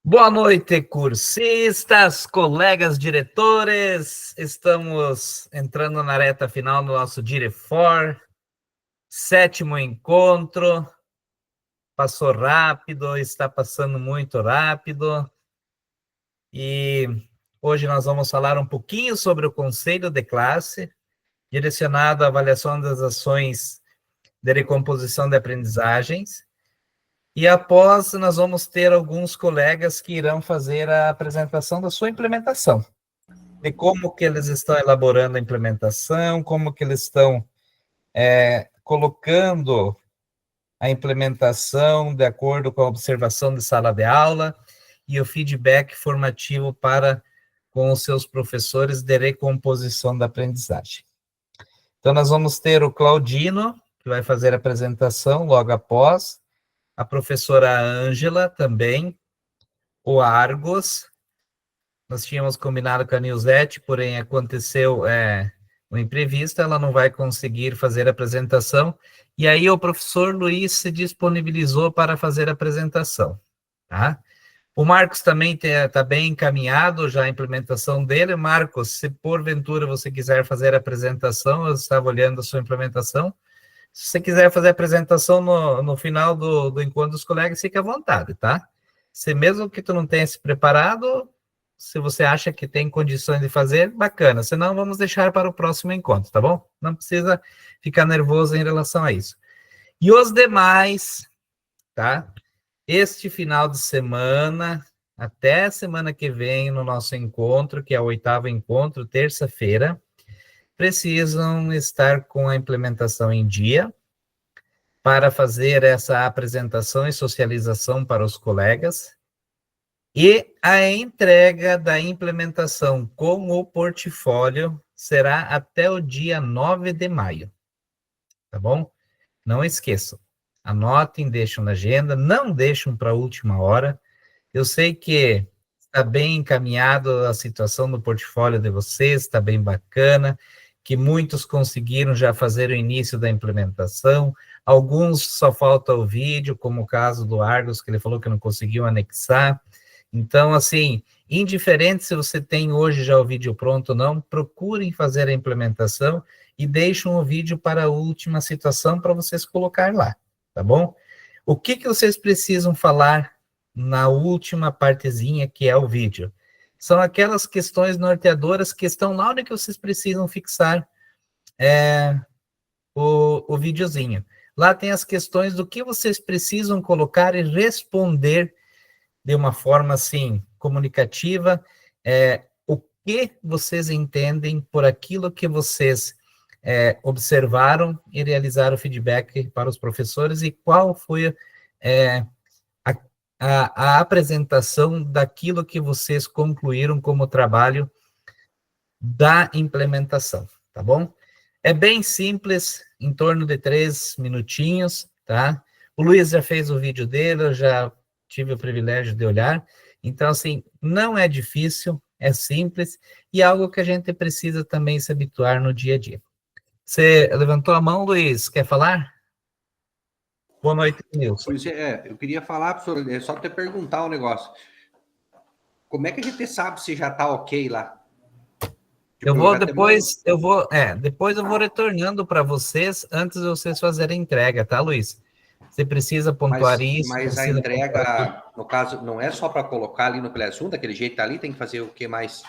Boa noite, cursistas, colegas diretores. Estamos entrando na reta final do nosso Direfor, 7º encontro. Passou rápido, está passando muito rápido. E hoje nós vamos falar um pouquinho sobre o conselho de classe, direcionado à avaliação das ações de recomposição de aprendizagens. E após, nós vamos ter alguns colegas que irão fazer a apresentação da sua implementação, de como que eles estão elaborando a implementação, como que eles estão colocando a implementação de acordo com a observação de sala de aula e o feedback formativo para com os seus professores de recomposição da aprendizagem. Então, nós vamos ter o Claudino, que vai fazer a apresentação logo após, a professora Ângela também, o Argos, nós tínhamos combinado com a Nilzete, porém aconteceu um imprevisto, ela não vai conseguir fazer a apresentação, e aí o professor Luiz se disponibilizou para fazer a apresentação, tá? O Marcos também está bem encaminhado já a implementação dele. Marcos, se porventura você quiser fazer a apresentação, eu estava olhando a sua implementação, se você quiser fazer a apresentação no final do encontro dos colegas, fique à vontade, tá? Se mesmo que tu não tenha se preparado, se você acha que tem condições de fazer, bacana. Senão, vamos deixar para o próximo encontro, tá bom? Não precisa ficar nervoso em relação a isso. E os demais, tá? Este final de semana, até semana que vem, no nosso encontro, que é o 8º encontro, terça-feira, precisam estar com a implementação em dia para fazer essa apresentação e socialização para os colegas e a entrega da implementação com o portfólio será até o dia 9 de maio, tá bom? Não esqueçam, anotem, deixem na agenda, não deixem para a última hora. Eu sei que está bem encaminhado a situação do portfólio de vocês, está bem bacana, que muitos conseguiram já fazer o início da implementação, alguns só falta o vídeo, como o caso do Argos, que ele falou que não conseguiu anexar. Então, assim, indiferente se você tem hoje já o vídeo pronto ou não, procurem fazer a implementação e deixem o vídeo para a última situação para vocês colocar lá, tá bom? O que vocês precisam falar na última partezinha, que é o vídeo? São aquelas questões norteadoras que estão lá onde que vocês precisam fixar o videozinho. Lá tem as questões do que vocês precisam colocar e responder de uma forma, assim, comunicativa, o que vocês entendem por aquilo que vocês observaram e realizaram feedback para os professores e qual foi a apresentação daquilo que vocês concluíram como trabalho da implementação, tá bom? É bem simples, em torno de 3 minutinhos, tá? O Luiz já fez o vídeo dele, eu já tive o privilégio de olhar, então, assim, não é difícil, é simples, e algo que a gente precisa também se habituar no dia a dia. Você levantou a mão, Luiz, quer falar? Boa noite, Nilson. Eu queria falar, professor, só te perguntar um negócio. Como é que a gente sabe se já está ok lá? Depois eu vou retornando para vocês antes de vocês fazerem a entrega, tá, Luiz? Você precisa pontuar isso. Mas a entrega, no caso, não é só para colocar ali no Classroom, daquele jeito tá ali, tem que fazer o que mais?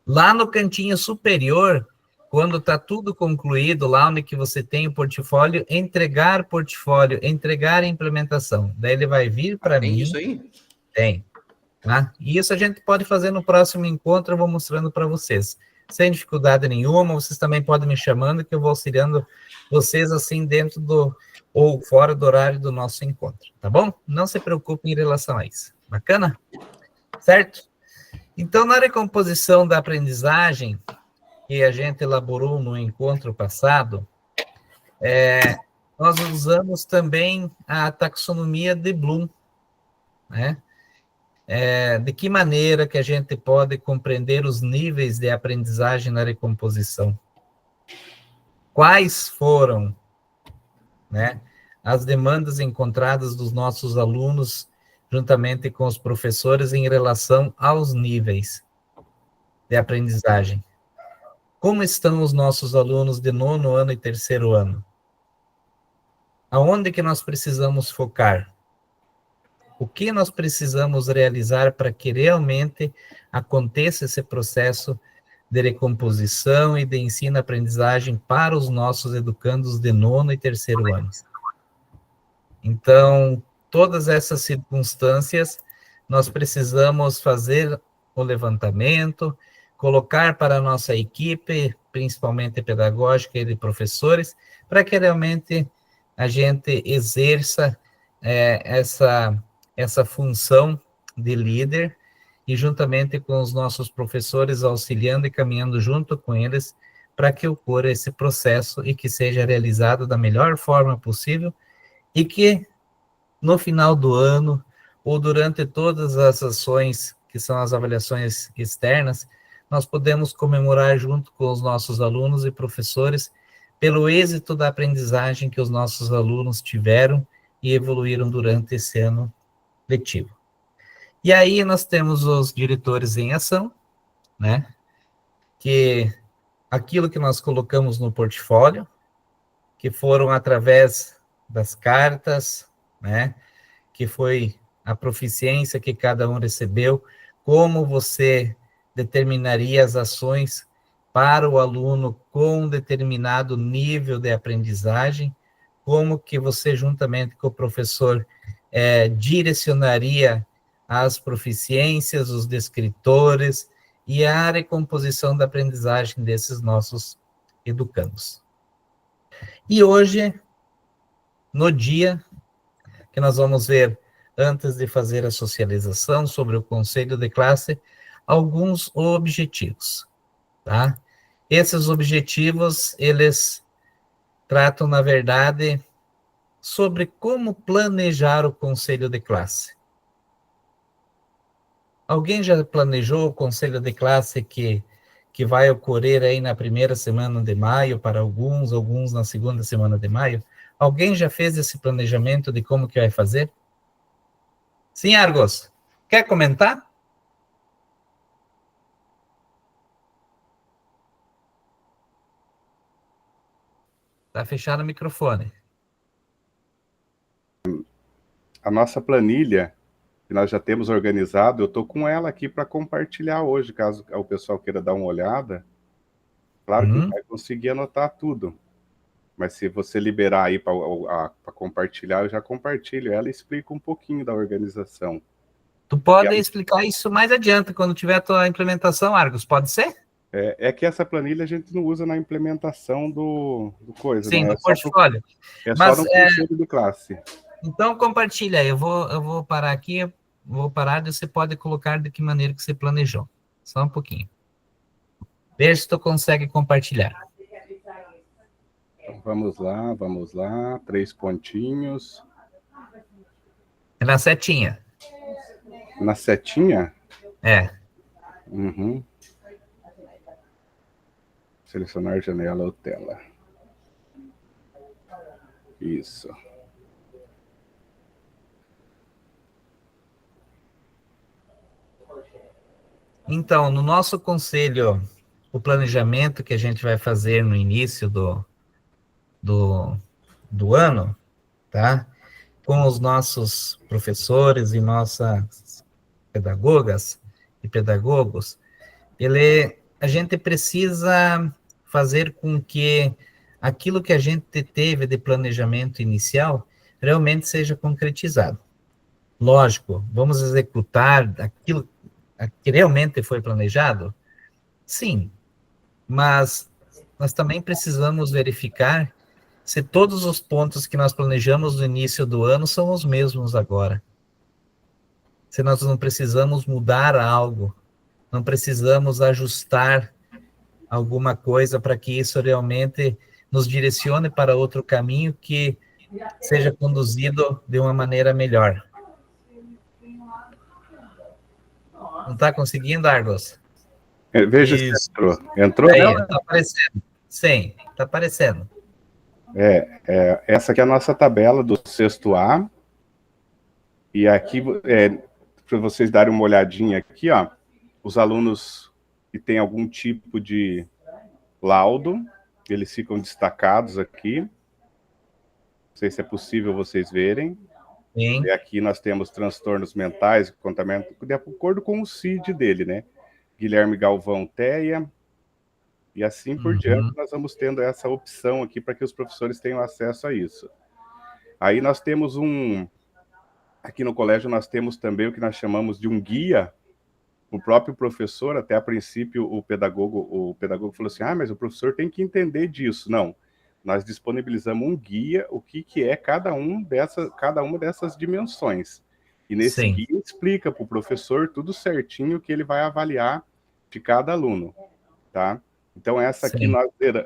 Lá no cantinho superior, quando está tudo concluído, lá onde que você tem o portfólio, entregar a implementação. Daí ele vai vir para mim. Tem isso aí? Tem. Tá? E isso a gente pode fazer no próximo encontro, eu vou mostrando para vocês. Sem dificuldade nenhuma, vocês também podem me chamando, que eu vou auxiliando vocês assim dentro ou fora do horário do nosso encontro, tá bom? Não se preocupem em relação a isso. Bacana? Certo? Então, na recomposição da aprendizagem, que a gente elaborou no encontro passado, nós usamos também a taxonomia de Bloom, né? De que maneira que a gente pode compreender os níveis de aprendizagem na recomposição? Quais foram, né, as demandas encontradas dos nossos alunos, juntamente com os professores, em relação aos níveis de aprendizagem. Como estão os nossos alunos de 9º ano e 3º ano? Aonde que nós precisamos focar? O que nós precisamos realizar para que realmente aconteça esse processo de recomposição e de ensino-aprendizagem para os nossos educandos de 9º e 3º ano? Então, todas essas circunstâncias, nós precisamos fazer o levantamento, colocar para a nossa equipe, principalmente pedagógica e de professores, para que realmente a gente exerça essa função de líder e juntamente com os nossos professores auxiliando e caminhando junto com eles para que ocorra esse processo e que seja realizado da melhor forma possível e que no final do ano ou durante todas as ações que são as avaliações externas, nós podemos comemorar junto com os nossos alunos e professores pelo êxito da aprendizagem que os nossos alunos tiveram e evoluíram durante esse ano letivo. E aí nós temos os diretores em ação, né? Que aquilo que nós colocamos no portfólio, que foram através das cartas, né? Que foi a proficiência que cada um recebeu, como você determinaria as ações para o aluno com um determinado nível de aprendizagem, como que você, juntamente com o professor, direcionaria as proficiências, os descritores e a recomposição da aprendizagem desses nossos educandos. E hoje, no dia que nós vamos ver, antes de fazer a socialização sobre o conselho de classe, alguns objetivos, tá? Esses objetivos, eles tratam, na verdade, sobre como planejar o conselho de classe. Alguém já planejou o conselho de classe que vai ocorrer aí na primeira semana de maio para alguns na segunda semana de maio? Alguém já fez esse planejamento de como que vai fazer? Sim, Argos, quer comentar? Está fechado o microfone. A nossa planilha, que nós já temos organizado, eu estou com ela aqui para compartilhar hoje, caso o pessoal queira dar uma olhada. Claro que não vai conseguir anotar tudo, mas se você liberar aí para compartilhar, eu já compartilho ela e explico um pouquinho da organização. Tu pode explicar isso mais adiante, quando tiver a tua implementação, Argos, pode ser? É que essa planilha a gente não usa na implementação do coisa, sim, né? do portfólio. Só no conselho de classe. Então, compartilha. Eu vou parar aqui, vou parar, e você pode colocar de que maneira que você planejou. Só um pouquinho. Veja se tu consegue compartilhar. Então, vamos lá. 3 pontinhos. É na setinha. Na setinha? É. Uhum. Selecionar janela ou tela. Isso. Então, no nosso conselho, o planejamento que a gente vai fazer no início do ano, tá? Com os nossos professores e nossas pedagogas e pedagogos, a gente precisa fazer com que aquilo que a gente teve de planejamento inicial realmente seja concretizado. Lógico, vamos executar aquilo que realmente foi planejado? Sim, mas nós também precisamos verificar se todos os pontos que nós planejamos no início do ano são os mesmos agora. Se nós não precisamos mudar algo, não precisamos ajustar alguma coisa para que isso realmente nos direcione para outro caminho que seja conduzido de uma maneira melhor. Não está conseguindo, Argos? Veja se entrou. Entrou? Aí, está aparecendo. Sim, está aparecendo. Essa aqui é a nossa tabela do sexto A, e aqui, para vocês darem uma olhadinha aqui, ó, os alunos que têm algum tipo de laudo, eles ficam destacados aqui. Não sei se é possível vocês verem. Sim. E aqui nós temos transtornos mentais, contamento, de acordo com o CID dele, né? Guilherme Galvão Teia, e assim por diante, nós vamos tendo essa opção aqui para que os professores tenham acesso a isso. Aí nós temos aqui no colégio nós temos também o que nós chamamos de um guia. O próprio professor, até a princípio, o pedagogo falou assim, mas o professor tem que entender disso. Não, nós disponibilizamos um guia, o que é cada uma dessas dimensões. E nesse guia explica para o professor tudo certinho que ele vai avaliar de cada aluno, tá? Então, essa aqui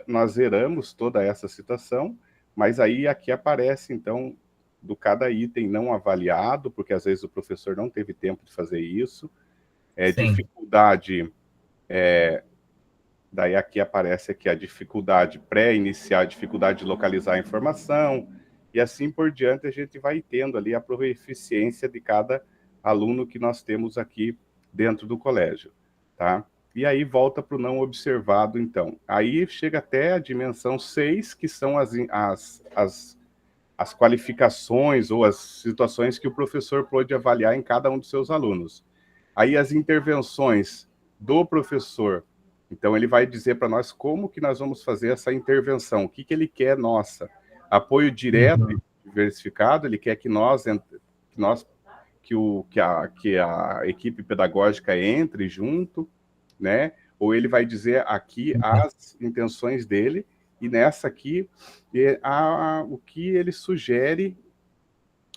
nós zeramos toda essa situação, mas aí aqui aparece, então, do cada item não avaliado, porque às vezes o professor não teve tempo de fazer isso, dificuldade, daí aqui aparece aqui a dificuldade pré-inicial, dificuldade de localizar a informação, e assim por diante a gente vai tendo ali a proficiência de cada aluno que nós temos aqui dentro do colégio, tá? E aí volta para o não observado, então. Aí chega até a dimensão 6, que são as qualificações ou as situações que o professor pode avaliar em cada um dos seus alunos. Aí as intervenções do professor, então ele vai dizer para nós como que nós vamos fazer essa intervenção, o que ele quer nossa. Apoio direto e diversificado, ele quer que a equipe pedagógica entre junto, né? Ou ele vai dizer aqui as intenções dele, e nessa aqui o que ele sugere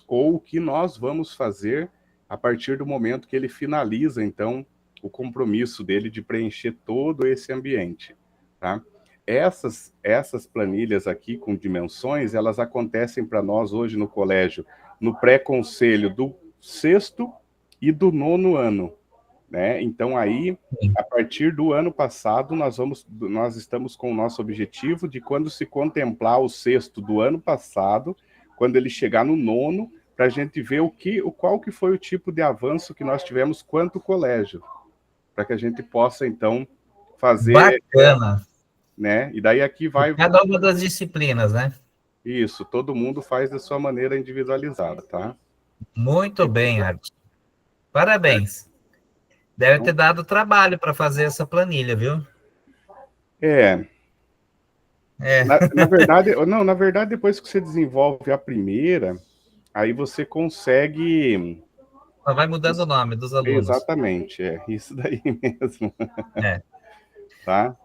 ou o que nós vamos fazer a partir do momento que ele finaliza, então, o compromisso dele de preencher todo esse ambiente, tá? Essas planilhas aqui com dimensões, elas acontecem para nós hoje no colégio, no pré-conselho do 6º e do 9º ano, né? Então aí, a partir do ano passado, nós estamos com o nosso objetivo de quando se contemplar o 6º do ano passado, quando ele chegar no 9º, para a gente ver qual que foi o tipo de avanço que nós tivemos quanto colégio, para que a gente possa, então, fazer... Bacana. Né? E daí aqui vai... Cada uma das disciplinas, né? Isso, todo mundo faz da sua maneira individualizada, tá? Muito bem, Argos. Parabéns. Deve ter dado trabalho para fazer essa planilha, viu? Na verdade, depois que você desenvolve a primeira, aí você consegue... Só vai mudando o nome dos alunos. Exatamente, isso daí mesmo. Tá?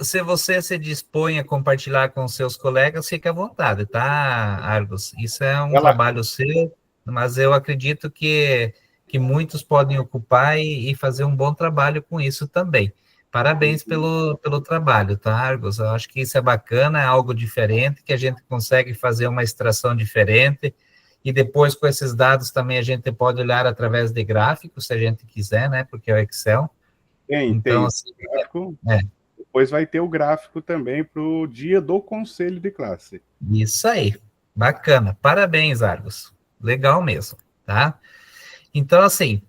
Se você se dispõe a compartilhar com seus colegas, fique à vontade, tá, Argos? Isso é um trabalho seu, mas eu acredito que muitos podem ocupar e fazer um bom trabalho com isso também. Parabéns pelo trabalho, tá, Argos? Eu acho que isso é bacana, é algo diferente, que a gente consegue fazer uma extração diferente, e depois com esses dados também a gente pode olhar através de gráficos, se a gente quiser, né, porque é o Excel. Então, assim, gráfico, depois vai ter o gráfico também para o dia do conselho de classe. Isso aí, bacana. Parabéns, Argos. Legal mesmo, tá? Então, assim,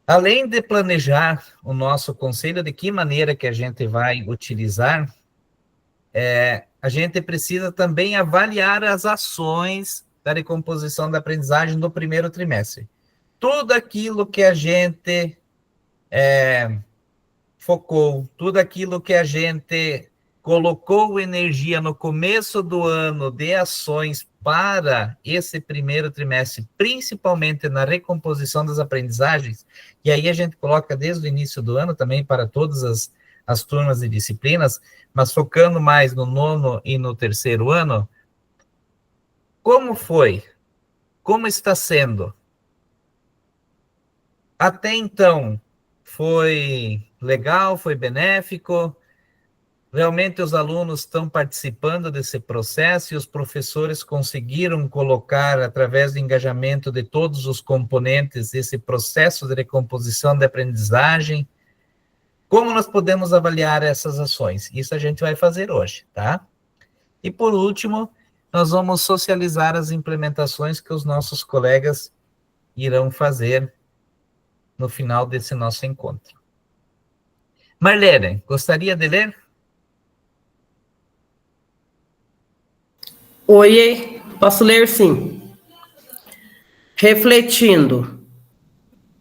além de planejar o nosso conselho, de que maneira que a gente vai utilizar, a gente precisa também avaliar as ações da recomposição da aprendizagem do primeiro trimestre. Tudo aquilo que a gente focou, tudo aquilo que a gente colocou energia no começo do ano de ações para esse primeiro trimestre, principalmente na recomposição das aprendizagens, e aí a gente coloca desde o início do ano também para todas as turmas e disciplinas, mas focando mais no 9º e no 3º ano. Como foi? Como está sendo? Até então, foi legal, foi benéfico? Realmente os alunos estão participando desse processo e os professores conseguiram colocar, através do engajamento de todos os componentes, esse processo de recomposição da aprendizagem? Como nós podemos avaliar essas ações? Isso a gente vai fazer hoje, tá? E, por último, nós vamos socializar as implementações que os nossos colegas irão fazer no final desse nosso encontro. Marlene, gostaria de ler? Oi, posso ler sim. Refletindo.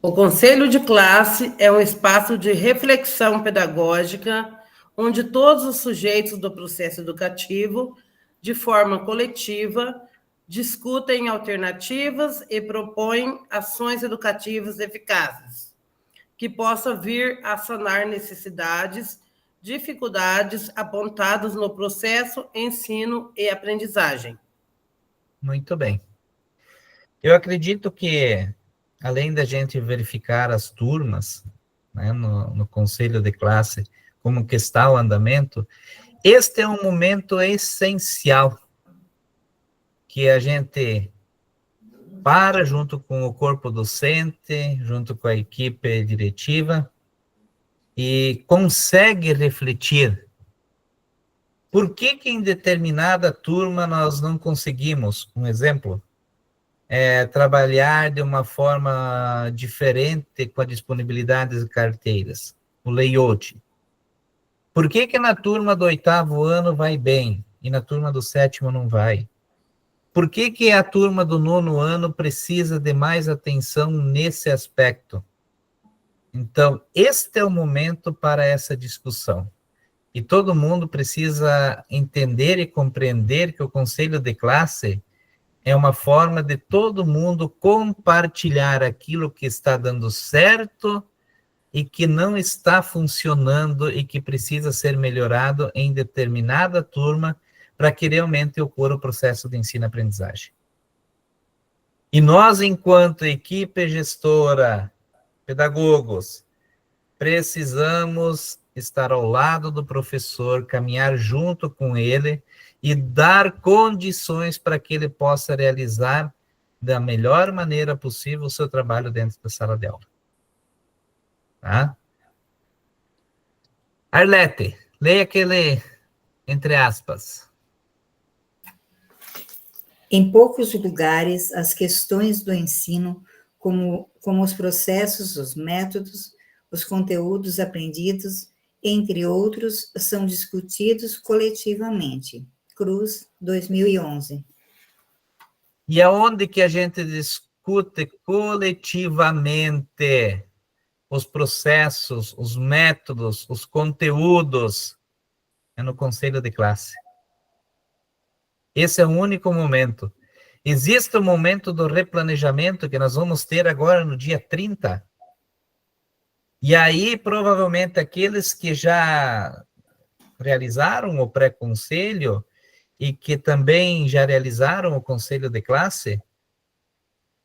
O conselho de classe é um espaço de reflexão pedagógica onde todos os sujeitos do processo educativo, de forma coletiva, discutem alternativas e propõem ações educativas eficazes, que possam vir a sanar necessidades, dificuldades apontadas no processo ensino e aprendizagem. Muito bem. Eu acredito que, além da gente verificar as turmas, né, no conselho de classe, como que está o andamento, este é um momento essencial que a gente para junto com o corpo docente, junto com a equipe diretiva, e consegue refletir por que em determinada turma nós não conseguimos, um exemplo, trabalhar de uma forma diferente com a disponibilidade de carteiras, o layout. Por que na turma do 8º ano vai bem e na turma do 7º não vai? Por que a turma do 9º ano precisa de mais atenção nesse aspecto? Então, este é o momento para essa discussão. E todo mundo precisa entender e compreender que o conselho de classe é uma forma de todo mundo compartilhar aquilo que está dando certo e que não está funcionando e que precisa ser melhorado em determinada turma para que realmente ocorra o processo de ensino-aprendizagem. E nós, enquanto equipe gestora, pedagogos, precisamos estar ao lado do professor, caminhar junto com ele e dar condições para que ele possa realizar da melhor maneira possível o seu trabalho dentro da sala de aula. Tá? Arlete, leia aquele, entre aspas. Em poucos lugares, as questões do ensino, como os processos, os métodos, os conteúdos aprendidos, entre outros, são discutidos coletivamente. Cruz, 2011. E aonde que a gente discute coletivamente os processos, os métodos, os conteúdos? É no conselho de classe. Esse é o único momento. Existe o momento do replanejamento que nós vamos ter agora no dia 30. E aí, provavelmente, aqueles que já realizaram o pré-conselho e que também já realizaram o conselho de classe,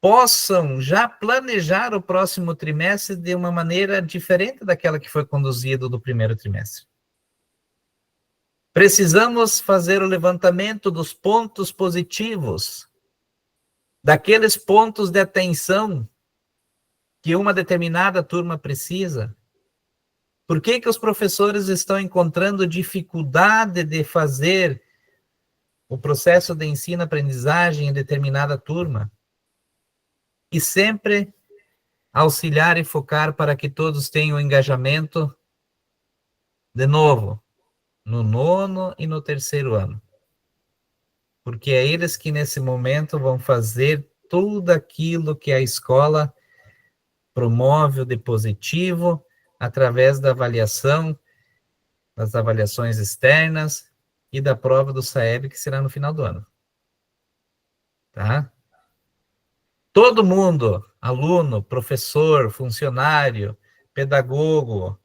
possam já planejar o próximo trimestre de uma maneira diferente daquela que foi conduzida do primeiro trimestre. Precisamos fazer o levantamento dos pontos positivos, daqueles pontos de atenção que uma determinada turma precisa. Por que os professores estão encontrando dificuldade de fazer o processo de ensino-aprendizagem em determinada turma? E sempre auxiliar e focar para que todos tenham engajamento, de novo, no 9º e no 3º ano. Porque é eles que, nesse momento, vão fazer tudo aquilo que a escola promove de positivo, através da avaliação, das avaliações externas e da prova do SAEB, que será no final do ano. Tá? Todo mundo, aluno, professor, funcionário, pedagogo,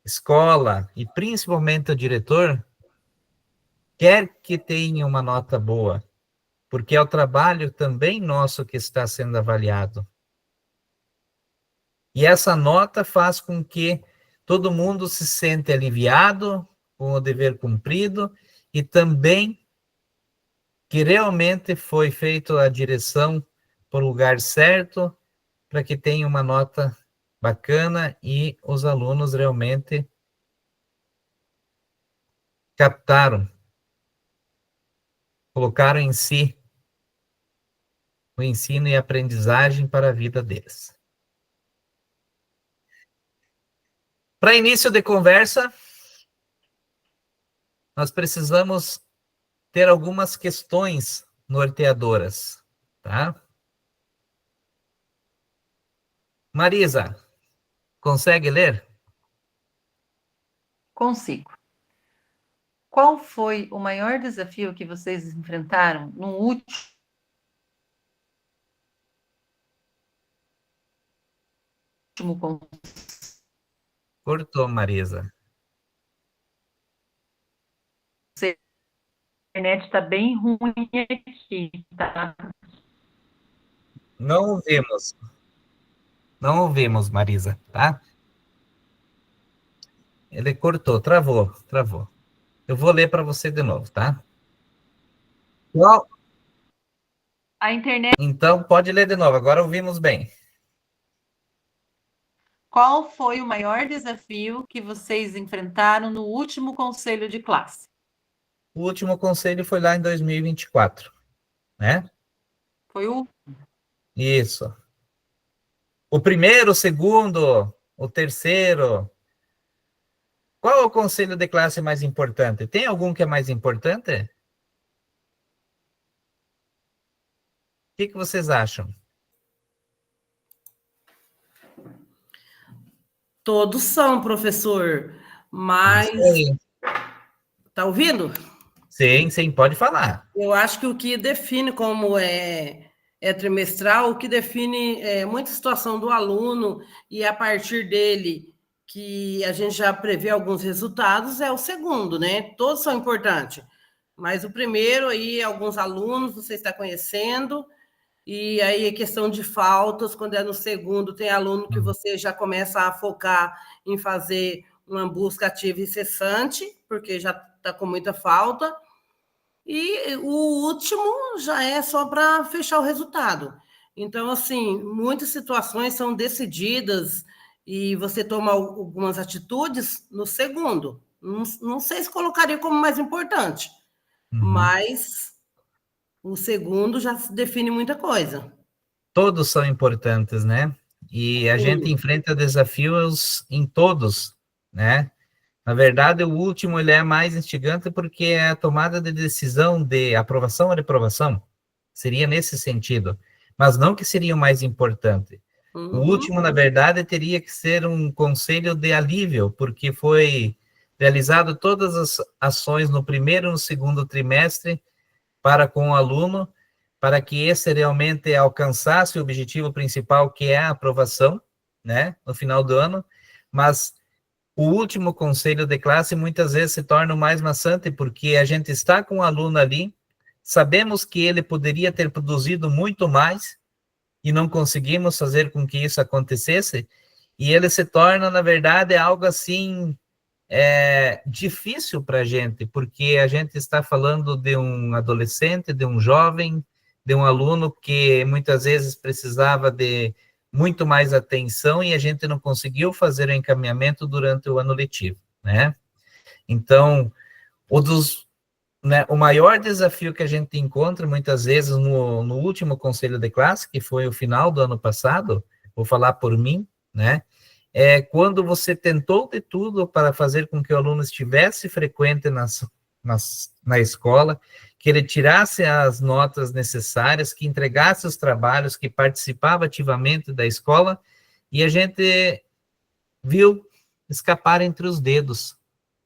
escola e principalmente o diretor, quer que tenha uma nota boa, porque é o trabalho também nosso que está sendo avaliado. E essa nota faz com que todo mundo se sente aliviado com o dever cumprido e também que realmente foi feita a direção para o lugar certo, para que tenha uma nota bacana e os alunos realmente captaram colocaram em si o ensino e aprendizagem para a vida deles. Para início de conversa, nós precisamos ter algumas questões norteadoras, tá? Marisa, consegue ler? Consigo. Qual foi o maior desafio que vocês enfrentaram no último Cortou, Marisa. conselho? A internet está bem ruim aqui, tá? Não ouvimos. Não ouvimos, Marisa, tá? Ele cortou, travou. Eu vou ler para você de novo, tá? Qual? A internet. Então, pode ler de novo, agora ouvimos bem. Qual foi o maior desafio que vocês enfrentaram no último conselho de classe? O último conselho foi lá em 2024, né? Foi o Isso. O primeiro, o segundo, o terceiro. Qual é o conselho de classe mais importante? Tem algum que é mais importante? O que vocês acham? Todos são, professor, mas... Tá ouvindo? Sim, pode falar. Eu acho que o que define como é trimestral, o que define muita situação do aluno e a partir dele que a gente já prevê alguns resultados é o segundo, né? Todos são importantes, mas o primeiro aí, alguns alunos você está conhecendo, e aí a questão de faltas, quando é no segundo, tem aluno que você já começa a focar em fazer uma busca ativa e cessante, porque já está com muita falta. E o último já é só para fechar o resultado. Então, assim, muitas situações são decididas e você toma algumas atitudes no segundo. Não sei se colocaria como mais importante, mas o segundo já define muita coisa. Todos são importantes, né? E a gente enfrenta desafios em todos, né? Na verdade, o último ele é mais instigante porque é a tomada de decisão de aprovação ou reprovação. Seria nesse sentido. Mas não que seria o mais importante. O último, na verdade, teria que ser um conselho de alívio, porque foi realizado todas as ações no primeiro e no segundo trimestre para com o aluno, para que esse realmente alcançasse o objetivo principal, que é a aprovação, né, no final do ano, mas o último conselho de classe muitas vezes se torna o mais maçante, porque a gente está com o aluno ali, sabemos que ele poderia ter produzido muito mais, e não conseguimos fazer com que isso acontecesse, e ele se torna, na verdade, algo assim, difícil para a gente, porque a gente está falando de um adolescente, de um jovem, de um aluno que muitas vezes precisava de muito mais atenção e a gente não conseguiu fazer o encaminhamento durante o ano letivo, né? Então, o maior desafio que a gente encontra muitas vezes no último conselho de classe, que foi o final do ano passado, vou falar por mim, né? É quando você tentou de tudo para fazer com que o aluno estivesse frequente na escola, que ele tirasse as notas necessárias, que entregasse os trabalhos, que participava ativamente da escola, e a gente viu escapar entre os dedos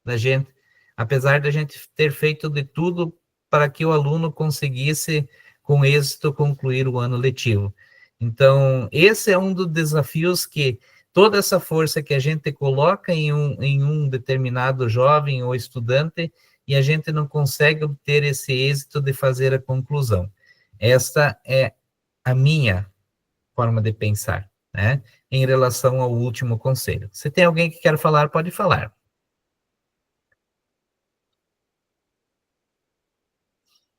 da gente, apesar da gente ter feito de tudo para que o aluno conseguisse, com êxito, concluir o ano letivo. Então, esse é um dos desafios que toda essa força que a gente coloca em um determinado jovem ou estudante, e a gente não consegue obter esse êxito de fazer a conclusão. Esta é a minha forma de pensar, né, em relação ao último conselho. Se tem alguém que quer falar, pode falar.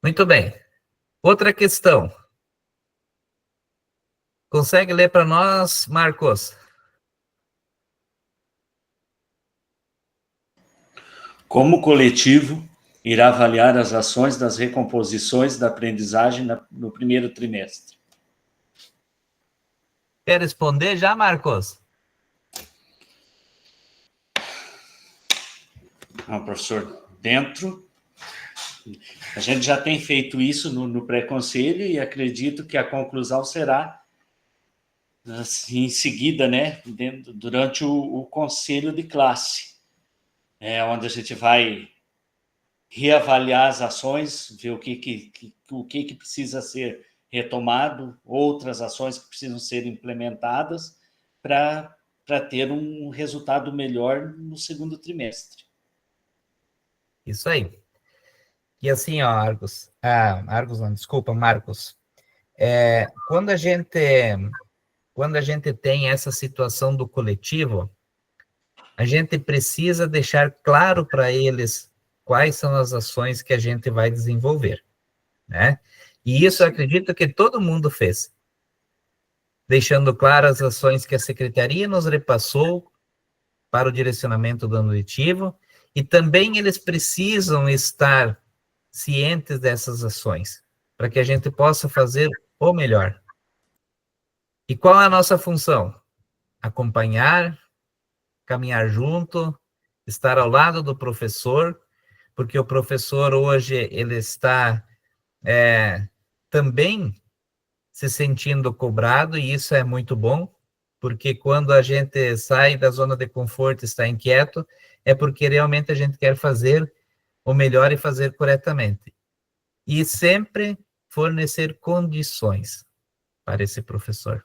Muito bem. Outra questão. Consegue ler para nós, Marcos? Como coletivo, irá avaliar as ações das recomposições da aprendizagem no primeiro trimestre. Quer responder já, Marcos? Não, professor, a gente já tem feito isso no pré-conselho e acredito que a conclusão será assim, em seguida, né, durante o conselho de classe, onde a gente vai reavaliar as ações, ver o que precisa ser retomado, outras ações que precisam ser implementadas para ter um resultado melhor no segundo trimestre. Isso aí. E assim, ó, Marcos, quando a gente tem essa situação do coletivo, a gente precisa deixar claro para eles quais são as ações que a gente vai desenvolver, né? E isso eu acredito que todo mundo fez, deixando claras as ações que a secretaria nos repassou para o direcionamento do ano letivo, e também eles precisam estar cientes dessas ações, para que a gente possa fazer o melhor. E qual é a nossa função? Acompanhar, caminhar junto, estar ao lado do professor, porque o professor hoje ele está também se sentindo cobrado, e isso é muito bom, porque quando a gente sai da zona de conforto e está inquieto, é porque realmente a gente quer fazer o melhor e fazer corretamente. E sempre fornecer condições para esse professor.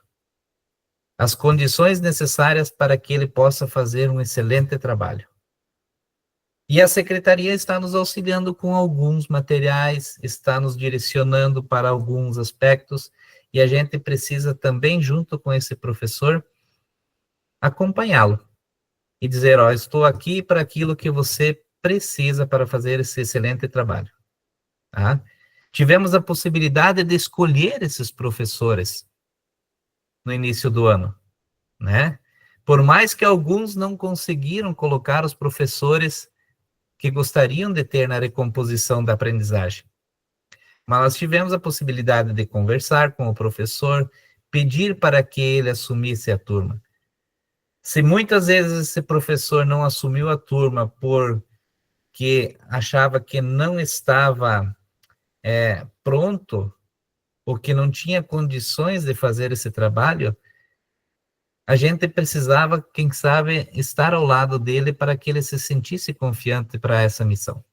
As condições necessárias para que ele possa fazer um excelente trabalho. E a secretaria está nos auxiliando com alguns materiais, está nos direcionando para alguns aspectos, e a gente precisa também, junto com esse professor, acompanhá-lo e dizer, ó, estou aqui para aquilo que você precisa para fazer esse excelente trabalho. Tá? Tivemos a possibilidade de escolher esses professores no início do ano, né? Por mais que alguns não conseguiram colocar os professores que gostariam de ter na recomposição da aprendizagem. Mas nós tivemos a possibilidade de conversar com o professor, pedir para que ele assumisse a turma. Se muitas vezes esse professor não assumiu a turma porque achava que não estava pronto, ou que não tinha condições de fazer esse trabalho, a gente precisava, quem sabe, estar ao lado dele para que ele se sentisse confiante para essa missão,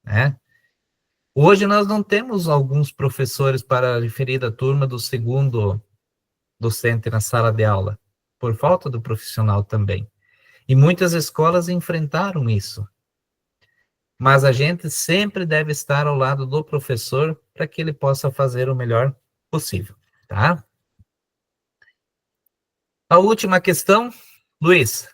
né? Hoje nós não temos alguns professores para a referida turma do segundo docente na sala de aula, por falta do profissional também. E muitas escolas enfrentaram isso. Mas a gente sempre deve estar ao lado do professor para que ele possa fazer o melhor possível, tá? A última questão, Luiz.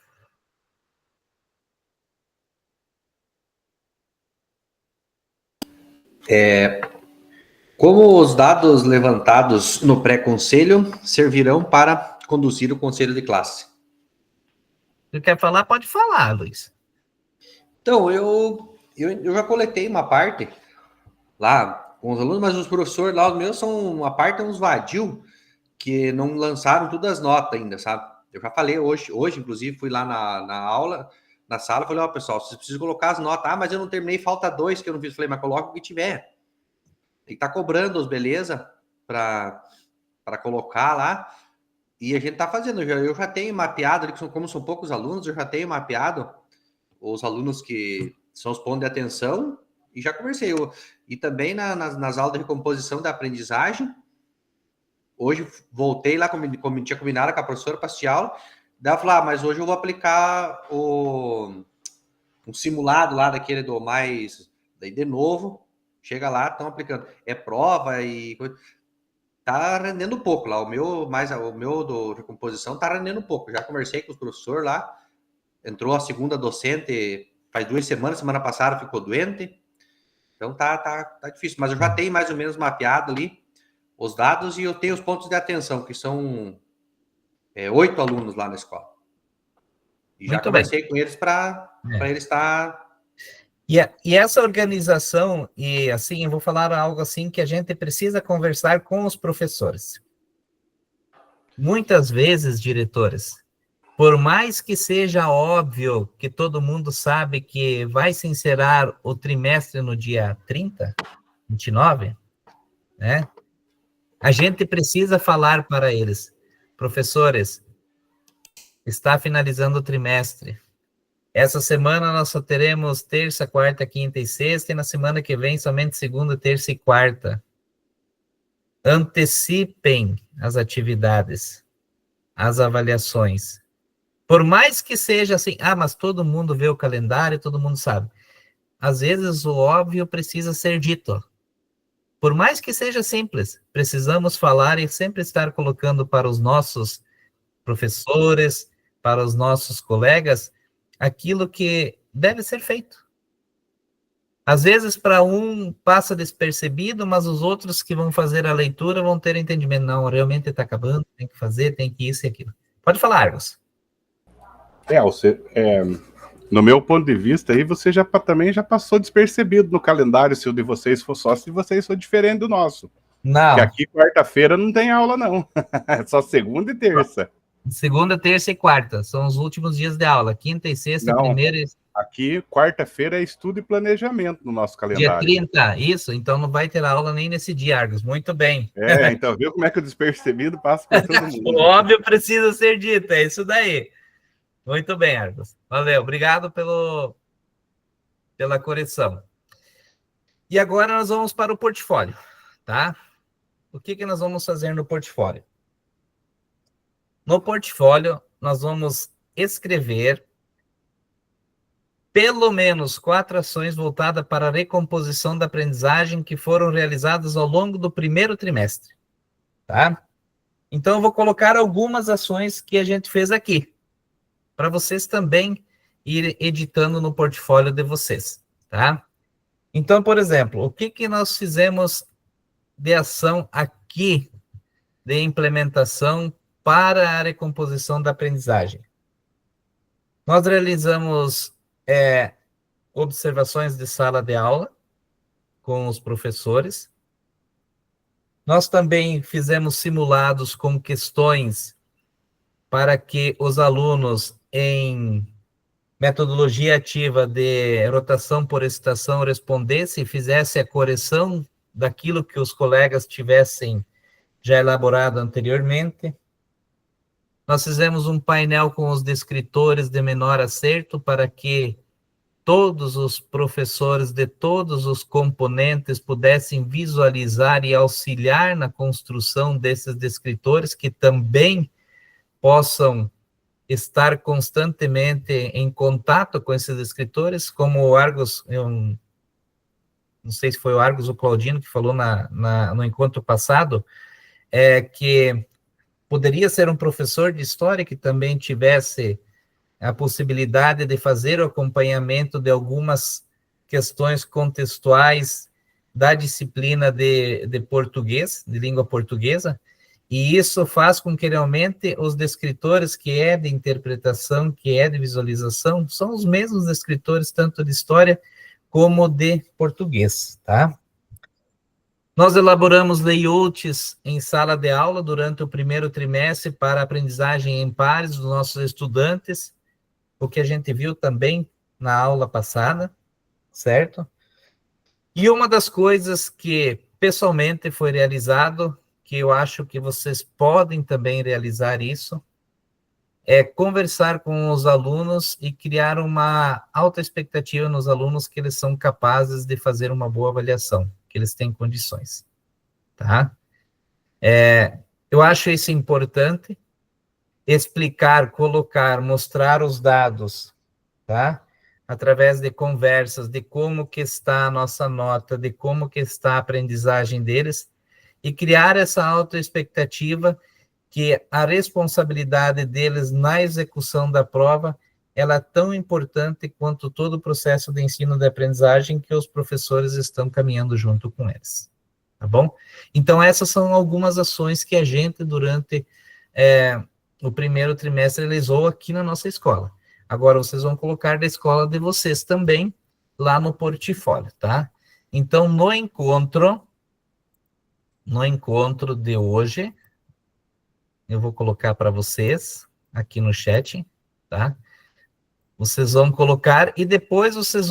Como os dados levantados no pré-conselho servirão para conduzir o conselho de classe? Se quer falar, pode falar, Luiz. Então, eu já coletei uma parte lá com os alunos, mas os professores lá, os meus, são uma parte, uns vadio, que não lançaram todas as notas ainda, sabe? Eu já falei hoje inclusive, fui lá na aula, na sala, falei, ó, pessoal, vocês precisam colocar as notas. Ah, mas eu não terminei, falta 2 que eu não fiz. Falei, mas coloca o que tiver. Tem que estar cobrando os beleza para colocar lá. E a gente tá fazendo. Eu já tenho mapeado, como são poucos alunos, eu já tenho mapeado os alunos que são os pontos de atenção, e já conversei. E também nas aulas de recomposição da aprendizagem, hoje voltei lá, como tinha combinado com a professora para assistir aula, daí ela falou, mas hoje eu vou aplicar um simulado lá daquele do mais, daí de novo, chega lá, estão aplicando. É prova e coisa. Tá rendendo pouco lá, o meu do recomposição tá rendendo pouco. Já conversei com os professores lá, entrou a segunda docente faz 2 semanas, semana passada ficou doente, então tá difícil, mas eu já tenho mais ou menos mapeado ali os dados, e eu tenho os pontos de atenção, que são 8 alunos lá na escola. E já conversei com eles para eles estar E essa organização, e assim, eu vou falar algo assim que a gente precisa conversar com os professores. Muitas vezes, diretores, por mais que seja óbvio que todo mundo sabe que vai se encerrar o trimestre no dia 30, 29, né? A gente precisa falar para eles, professores, está finalizando o trimestre. Essa semana nós só teremos terça, quarta, quinta e sexta, e na semana que vem somente segunda, terça e quarta. Antecipem as atividades, as avaliações. Por mais que seja assim, mas todo mundo vê o calendário, todo mundo sabe. Às vezes o óbvio precisa ser dito. Por mais que seja simples, precisamos falar e sempre estar colocando para os nossos professores, para os nossos colegas, aquilo que deve ser feito. Às vezes, para um, passa despercebido, mas os outros que vão fazer a leitura vão ter entendimento. Não, realmente está acabando, tem que fazer, tem que isso e aquilo. Pode falar, Argos. No meu ponto de vista, aí você também já passou despercebido no calendário, se o de vocês for só, se vocês for diferente do nosso. Não. Porque aqui, quarta-feira, não tem aula, não. É só segunda e terça. Segunda, terça e quarta. São os últimos dias de aula. Quinta e sexta, não, primeira e... Aqui, quarta-feira, é estudo e planejamento no nosso calendário. Dia 30, isso. Então não vai ter aula nem nesse dia, Argos. Muito bem. Então viu como é que o despercebido passa por todo mundo. O óbvio precisa ser dito, é isso daí. Muito bem, Argos. Valeu, obrigado pela correção. E agora nós vamos para o portfólio, tá? O que nós vamos fazer no portfólio? No portfólio, nós vamos escrever pelo menos 4 ações voltadas para a recomposição da aprendizagem que foram realizadas ao longo do primeiro trimestre, tá? Então, eu vou colocar algumas ações que a gente fez aqui, para vocês também ir editando no portfólio de vocês, tá? Então, por exemplo, o que nós fizemos de ação aqui, de implementação para a recomposição da aprendizagem? Nós realizamos observações de sala de aula com os professores. Nós também fizemos simulados com questões para que os alunos, em metodologia ativa de rotação por excitação, respondessem e fizessem a correção daquilo que os colegas tivessem já elaborado anteriormente. Nós fizemos um painel com os descritores de menor acerto para que todos os professores de todos os componentes pudessem visualizar e auxiliar na construção desses descritores, que também possam estar constantemente em contato com esses escritores, como o Argos, eu não sei se foi o Argos ou o Claudino que falou no encontro passado, que poderia ser um professor de história que também tivesse a possibilidade de fazer o acompanhamento de algumas questões contextuais da disciplina de português, de língua portuguesa, e isso faz com que realmente os descritores que é de interpretação, que é de visualização, são os mesmos descritores tanto de história como de português, tá? Nós elaboramos layouts em sala de aula durante o primeiro trimestre para aprendizagem em pares dos nossos estudantes, o que a gente viu também na aula passada, certo? E uma das coisas que pessoalmente foi realizado, que eu acho que vocês podem também realizar isso, é conversar com os alunos e criar uma alta expectativa nos alunos que eles são capazes de fazer uma boa avaliação, que eles têm condições, tá? Eu acho isso importante, explicar, colocar, mostrar os dados, tá? Através de conversas, de como que está a nossa nota, de como que está a aprendizagem deles, e criar essa autoexpectativa que a responsabilidade deles na execução da prova, ela é tão importante quanto todo o processo de ensino de aprendizagem que os professores estão caminhando junto com eles, tá bom? Então, essas são algumas ações que a gente, durante o primeiro trimestre, realizou aqui na nossa escola. Agora, vocês vão colocar da escola de vocês também lá no portfólio, tá? Então, no encontro de hoje, eu vou colocar para vocês aqui no chat, tá? Vocês vão colocar e depois vocês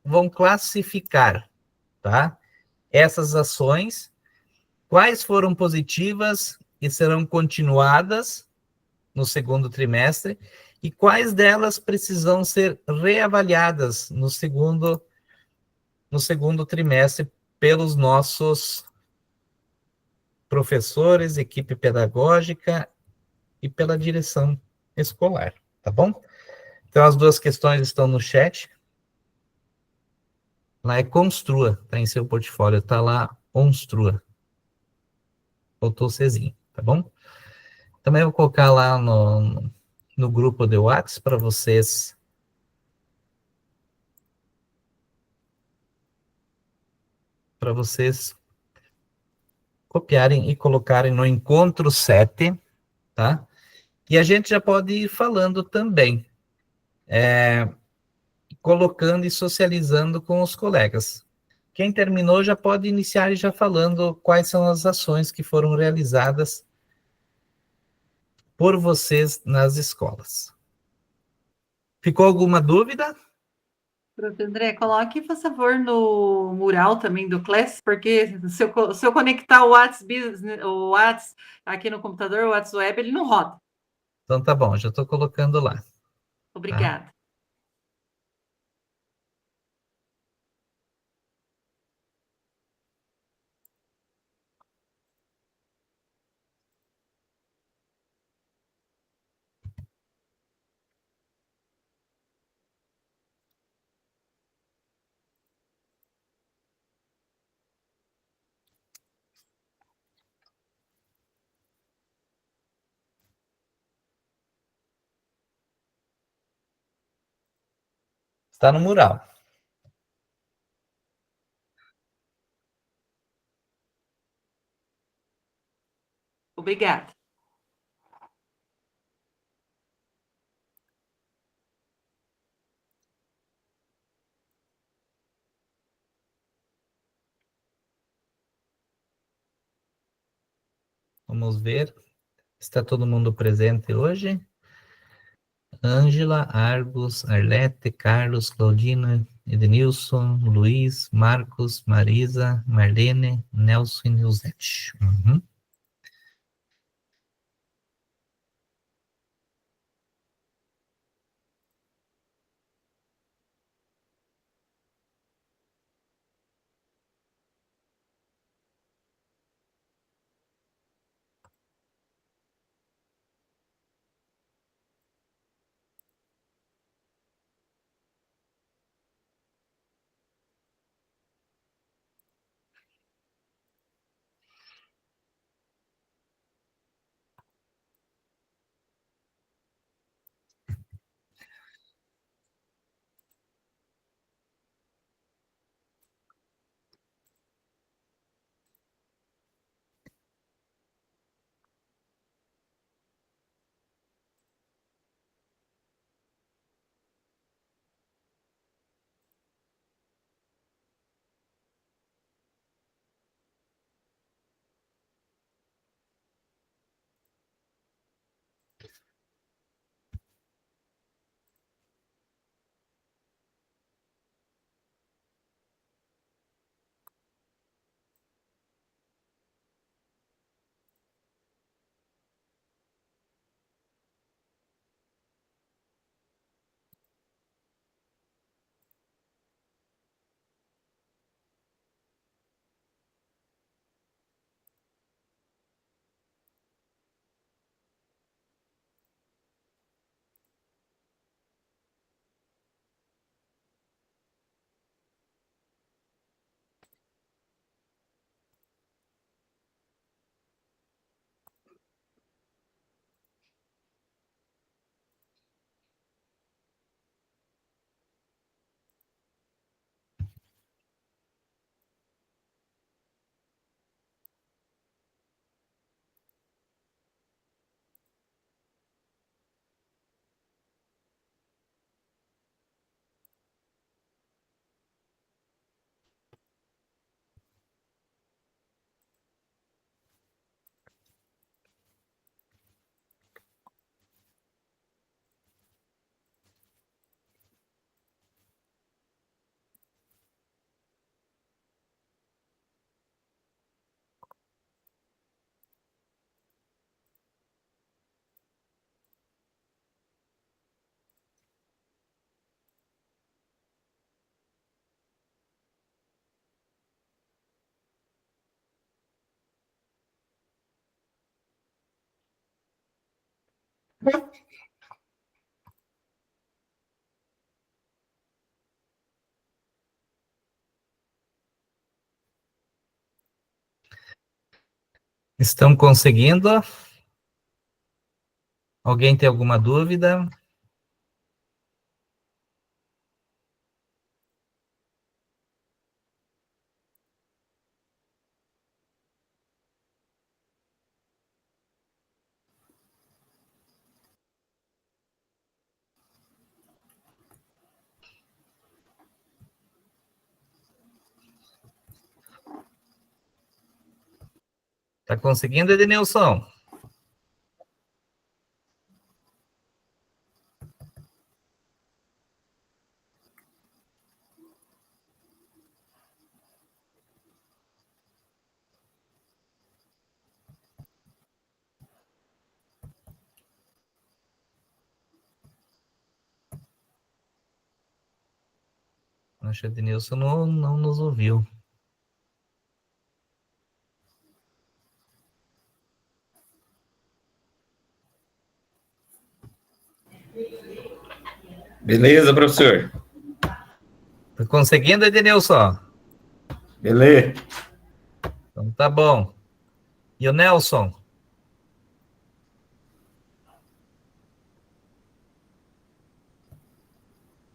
vão classificar, tá? Essas ações, quais foram positivas e serão continuadas no segundo trimestre e quais delas precisam ser reavaliadas no segundo trimestre pelos nossos professores, equipe pedagógica e pela direção escolar, tá bom? Então, as duas questões estão no chat. Lá é construa, tá em seu portfólio, tá lá, construa. Faltou o Czinho, tá bom? Também vou colocar lá no grupo de WhatsApp para vocês copiarem e colocarem no encontro 7, tá? E a gente já pode ir falando também, colocando e socializando com os colegas. Quem terminou já pode iniciar já falando quais são as ações que foram realizadas por vocês nas escolas. Ficou alguma dúvida? Prof. André, coloque, por favor, no mural também do Class, porque se eu conectar o WhatsApp aqui no computador, o WhatsApp Web, ele não roda. Então tá bom, já estou colocando lá. Tá? Obrigada. Está no mural. Obrigada. Vamos ver. Está todo mundo presente hoje? Ângela, Argos, Arlete, Carlos, Claudina, Edenilson, Luiz, Marcos, Marisa, Marlene, Nelson e Nilzete. Uhum. Estão conseguindo? Alguém tem alguma dúvida? Está conseguindo, Edenilson? Acho que o Edenilson não nos ouviu. Beleza, professor? Está conseguindo, Edenilson? Beleza. Então tá bom. E o Nelson?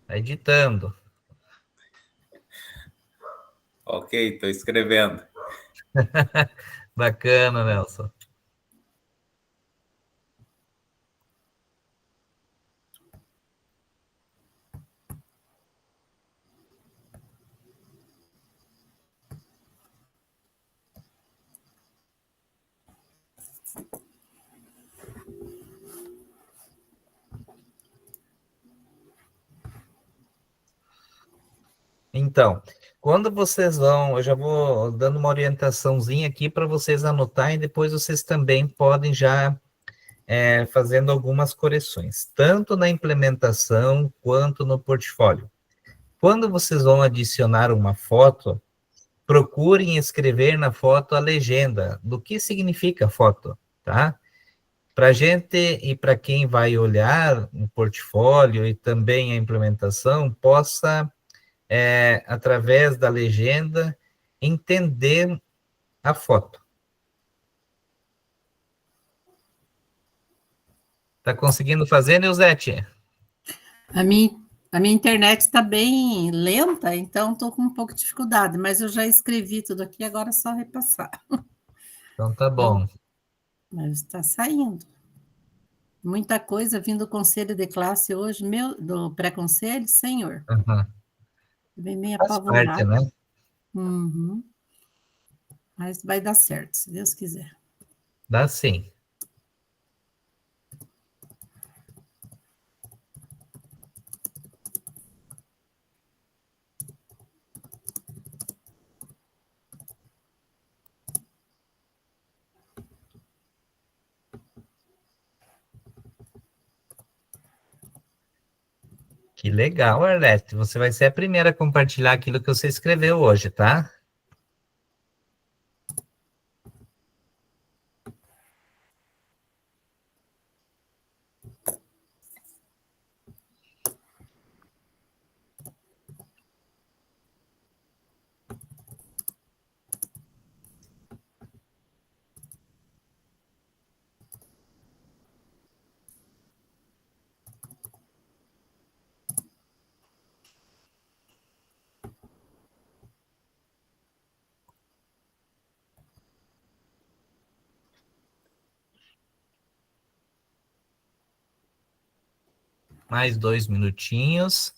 Está editando. Ok, estou escrevendo. Bacana, Nelson. Então, quando vocês vão, eu já vou dando uma orientaçãozinha aqui para vocês anotarem, depois vocês também podem já fazendo algumas correções, tanto na implementação quanto no portfólio. Quando vocês vão adicionar uma foto, procurem escrever na foto a legenda do que significa a foto, tá? Para a gente e para quem vai olhar o portfólio e também a implementação, possa, através da legenda, entender a foto. Tá conseguindo fazer, Nilzete? A minha, a minha internet está bem lenta, então estou com um pouco de dificuldade, mas eu já escrevi tudo aqui, agora é só repassar. Então tá bom. Mas está saindo. Muita coisa vindo do conselho de classe hoje, do pré-conselho, senhor. Uhum. Bem meio Faz parte, apavorado. né? Uhum. Mas vai dar certo, se Deus quiser. Dá sim. Que legal, Arlete. Você vai ser a primeira a compartilhar aquilo que você escreveu hoje, tá? Mais 2 minutinhos.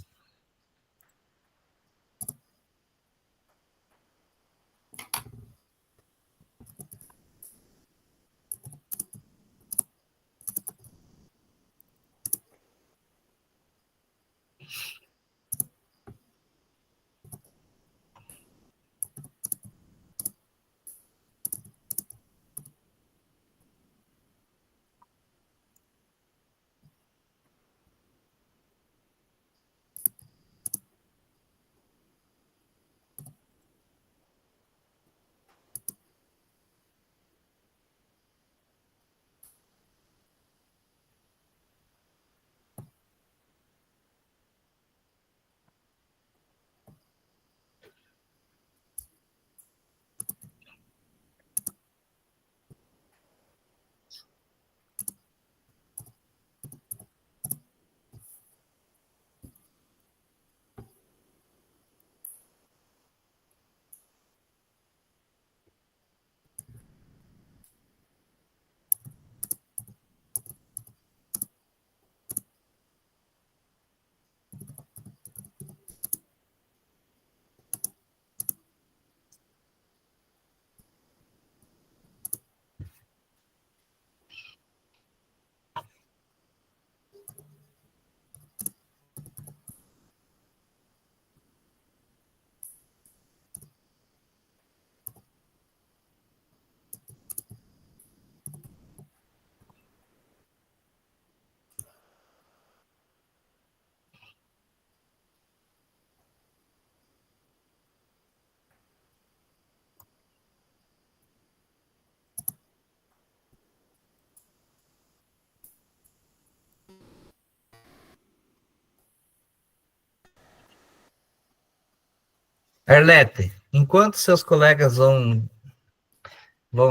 Arlete, enquanto seus colegas vão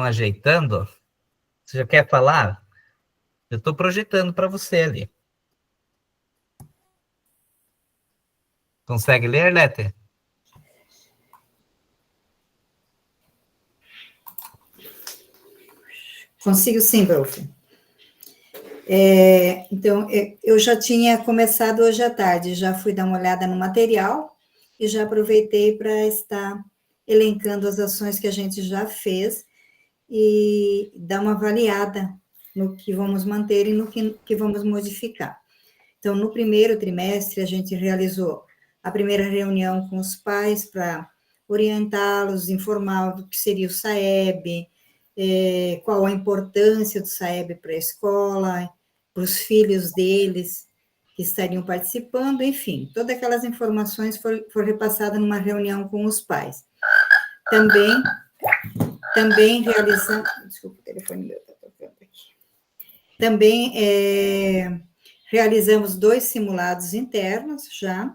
ajeitando, você já quer falar? Eu estou projetando para você ali. Consegue ler, Arlete? Consigo sim, prof. Então, eu já tinha começado hoje à tarde, já fui dar uma olhada no material e já aproveitei para estar elencando as ações que a gente já fez e dar uma avaliada no que vamos manter e no que vamos modificar. Então, no primeiro trimestre, a gente realizou a primeira reunião com os pais para orientá-los, informar do que seria o SAEB, qual a importância do SAEB para a escola, para os filhos deles que estariam participando, enfim, todas aquelas informações foram repassadas numa reunião com os pais. Também realizamos... Desculpa, o telefone meu está tocando aqui. Também realizamos 2 simulados internos já,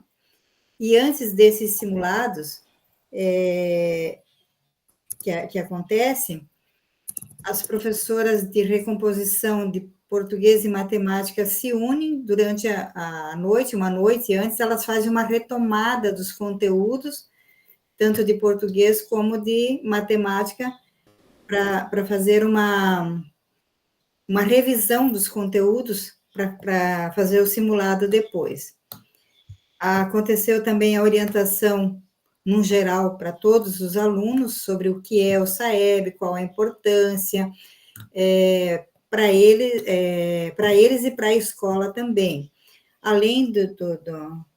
e antes desses simulados que acontecem, as professoras de recomposição de português e matemática se unem durante a noite, uma noite antes, elas fazem uma retomada dos conteúdos, tanto de português como de matemática, para fazer uma revisão dos conteúdos para fazer o simulado depois. Aconteceu também a orientação, no geral, para todos os alunos, sobre o que é o SAEB, qual a importância, para eles e para a escola também. Além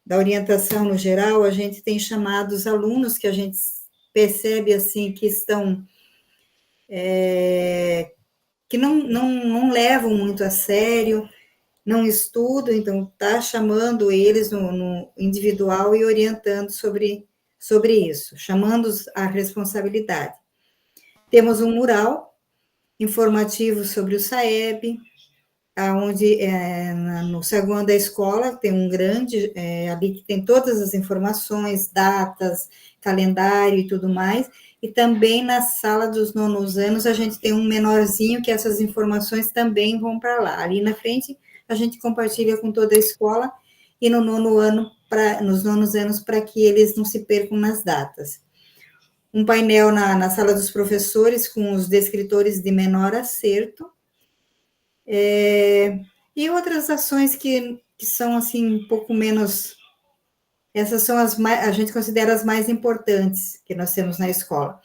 da orientação no geral, a gente tem chamado os alunos que a gente percebe, assim, que estão... que não levam muito a sério, não estudam, então está chamando eles no individual e orientando sobre isso, chamando-os à responsabilidade. Temos um mural informativo sobre o SAEB, onde no saguão da escola tem um grande, ali que tem todas as informações, datas, calendário e tudo mais, e também na sala dos nonos anos a gente tem um menorzinho que essas informações também vão para lá. Ali na frente a gente compartilha com toda a escola e no nono ano, nos nonos anos, para que eles não se percam nas datas. Um painel na sala dos professores com os descritores de menor acerto, e outras ações que são, assim, um pouco menos... Essas são a gente considera as mais importantes que nós temos na escola.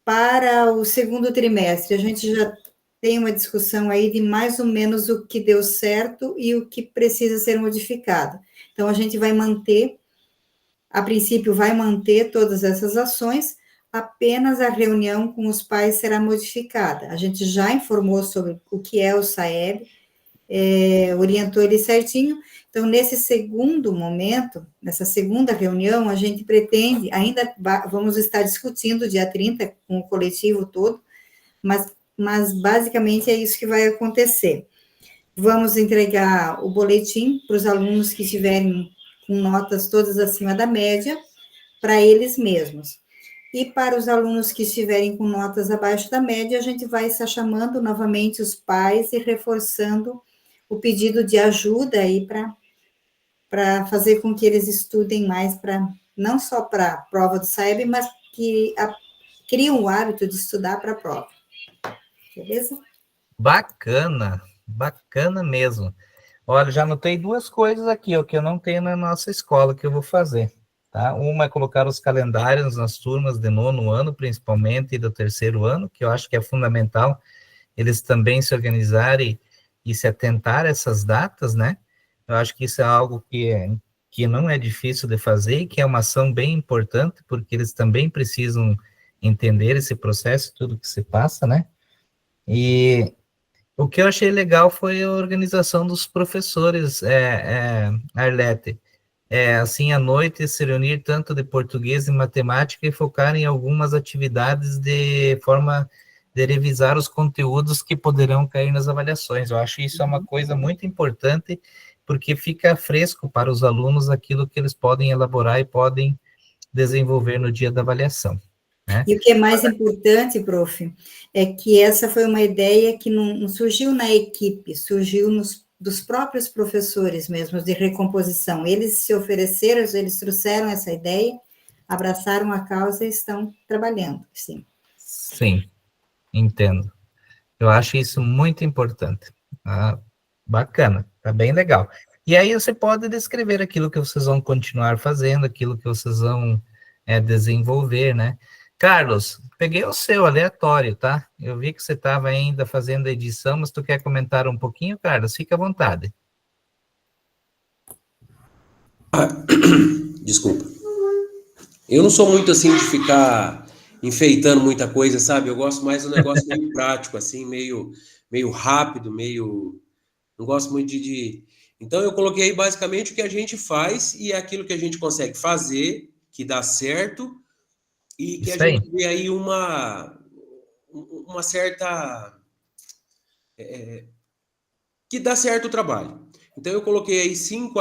Para o segundo trimestre, a gente já tem uma discussão aí de mais ou menos o que deu certo e o que precisa ser modificado. Então, a gente vai manter, a princípio, vai manter todas essas ações, apenas a reunião com os pais será modificada. A gente já informou sobre o que é o SAEB, orientou ele certinho. Então, nesse segundo momento, nessa segunda reunião, a gente pretende, ainda vamos estar discutindo dia 30 com o coletivo todo, mas basicamente é isso que vai acontecer. Vamos entregar o boletim para os alunos que estiverem com notas todas acima da média, para eles mesmos. E para os alunos que estiverem com notas abaixo da média, a gente vai estar chamando novamente os pais e reforçando o pedido de ajuda aí para fazer com que eles estudem mais, não só para a prova do SAEB, mas que criam o hábito de estudar para a prova. Beleza? Bacana, bacana mesmo. Olha, já anotei 2 coisas aqui, que eu não tenho na nossa escola, que eu vou fazer, tá? Uma é colocar os calendários nas turmas de nono ano, principalmente, e do terceiro ano, que eu acho que é fundamental eles também se organizarem e se atentar a essas datas, né? Eu acho que isso é algo que não é difícil de fazer e que é uma ação bem importante, porque eles também precisam entender esse processo, tudo que se passa, né? E o que eu achei legal foi a organização dos professores, Arlete. Assim, à noite, se reunir tanto de português e matemática e focar em algumas atividades de forma de revisar os conteúdos que poderão cair nas avaliações. Eu acho isso é uma coisa muito importante, porque fica fresco para os alunos aquilo que eles podem elaborar e podem desenvolver no dia da avaliação, né? E o que é mais importante, prof, é que essa foi uma ideia que não surgiu na equipe, surgiu dos próprios professores mesmo, de recomposição. Eles se ofereceram, eles trouxeram essa ideia, abraçaram a causa e estão trabalhando, sim. Sim, entendo. Eu acho isso muito importante. Bacana, tá bem legal. E aí você pode descrever aquilo que vocês vão continuar fazendo, aquilo que vocês vão desenvolver, né? Carlos, peguei o seu aleatório, tá? Eu vi que você estava ainda fazendo a edição, mas tu quer comentar um pouquinho, Carlos? Fica à vontade. Desculpa. Eu não sou muito assim de ficar enfeitando muita coisa, sabe? Eu gosto mais do negócio meio prático, assim, meio rápido, não gosto muito de... Então, eu coloquei aí basicamente o que a gente faz e é aquilo que a gente consegue fazer, que dá certo, e que Isso a aí. gente vê aí uma certa... que dá certo o trabalho. Então, eu coloquei aí 5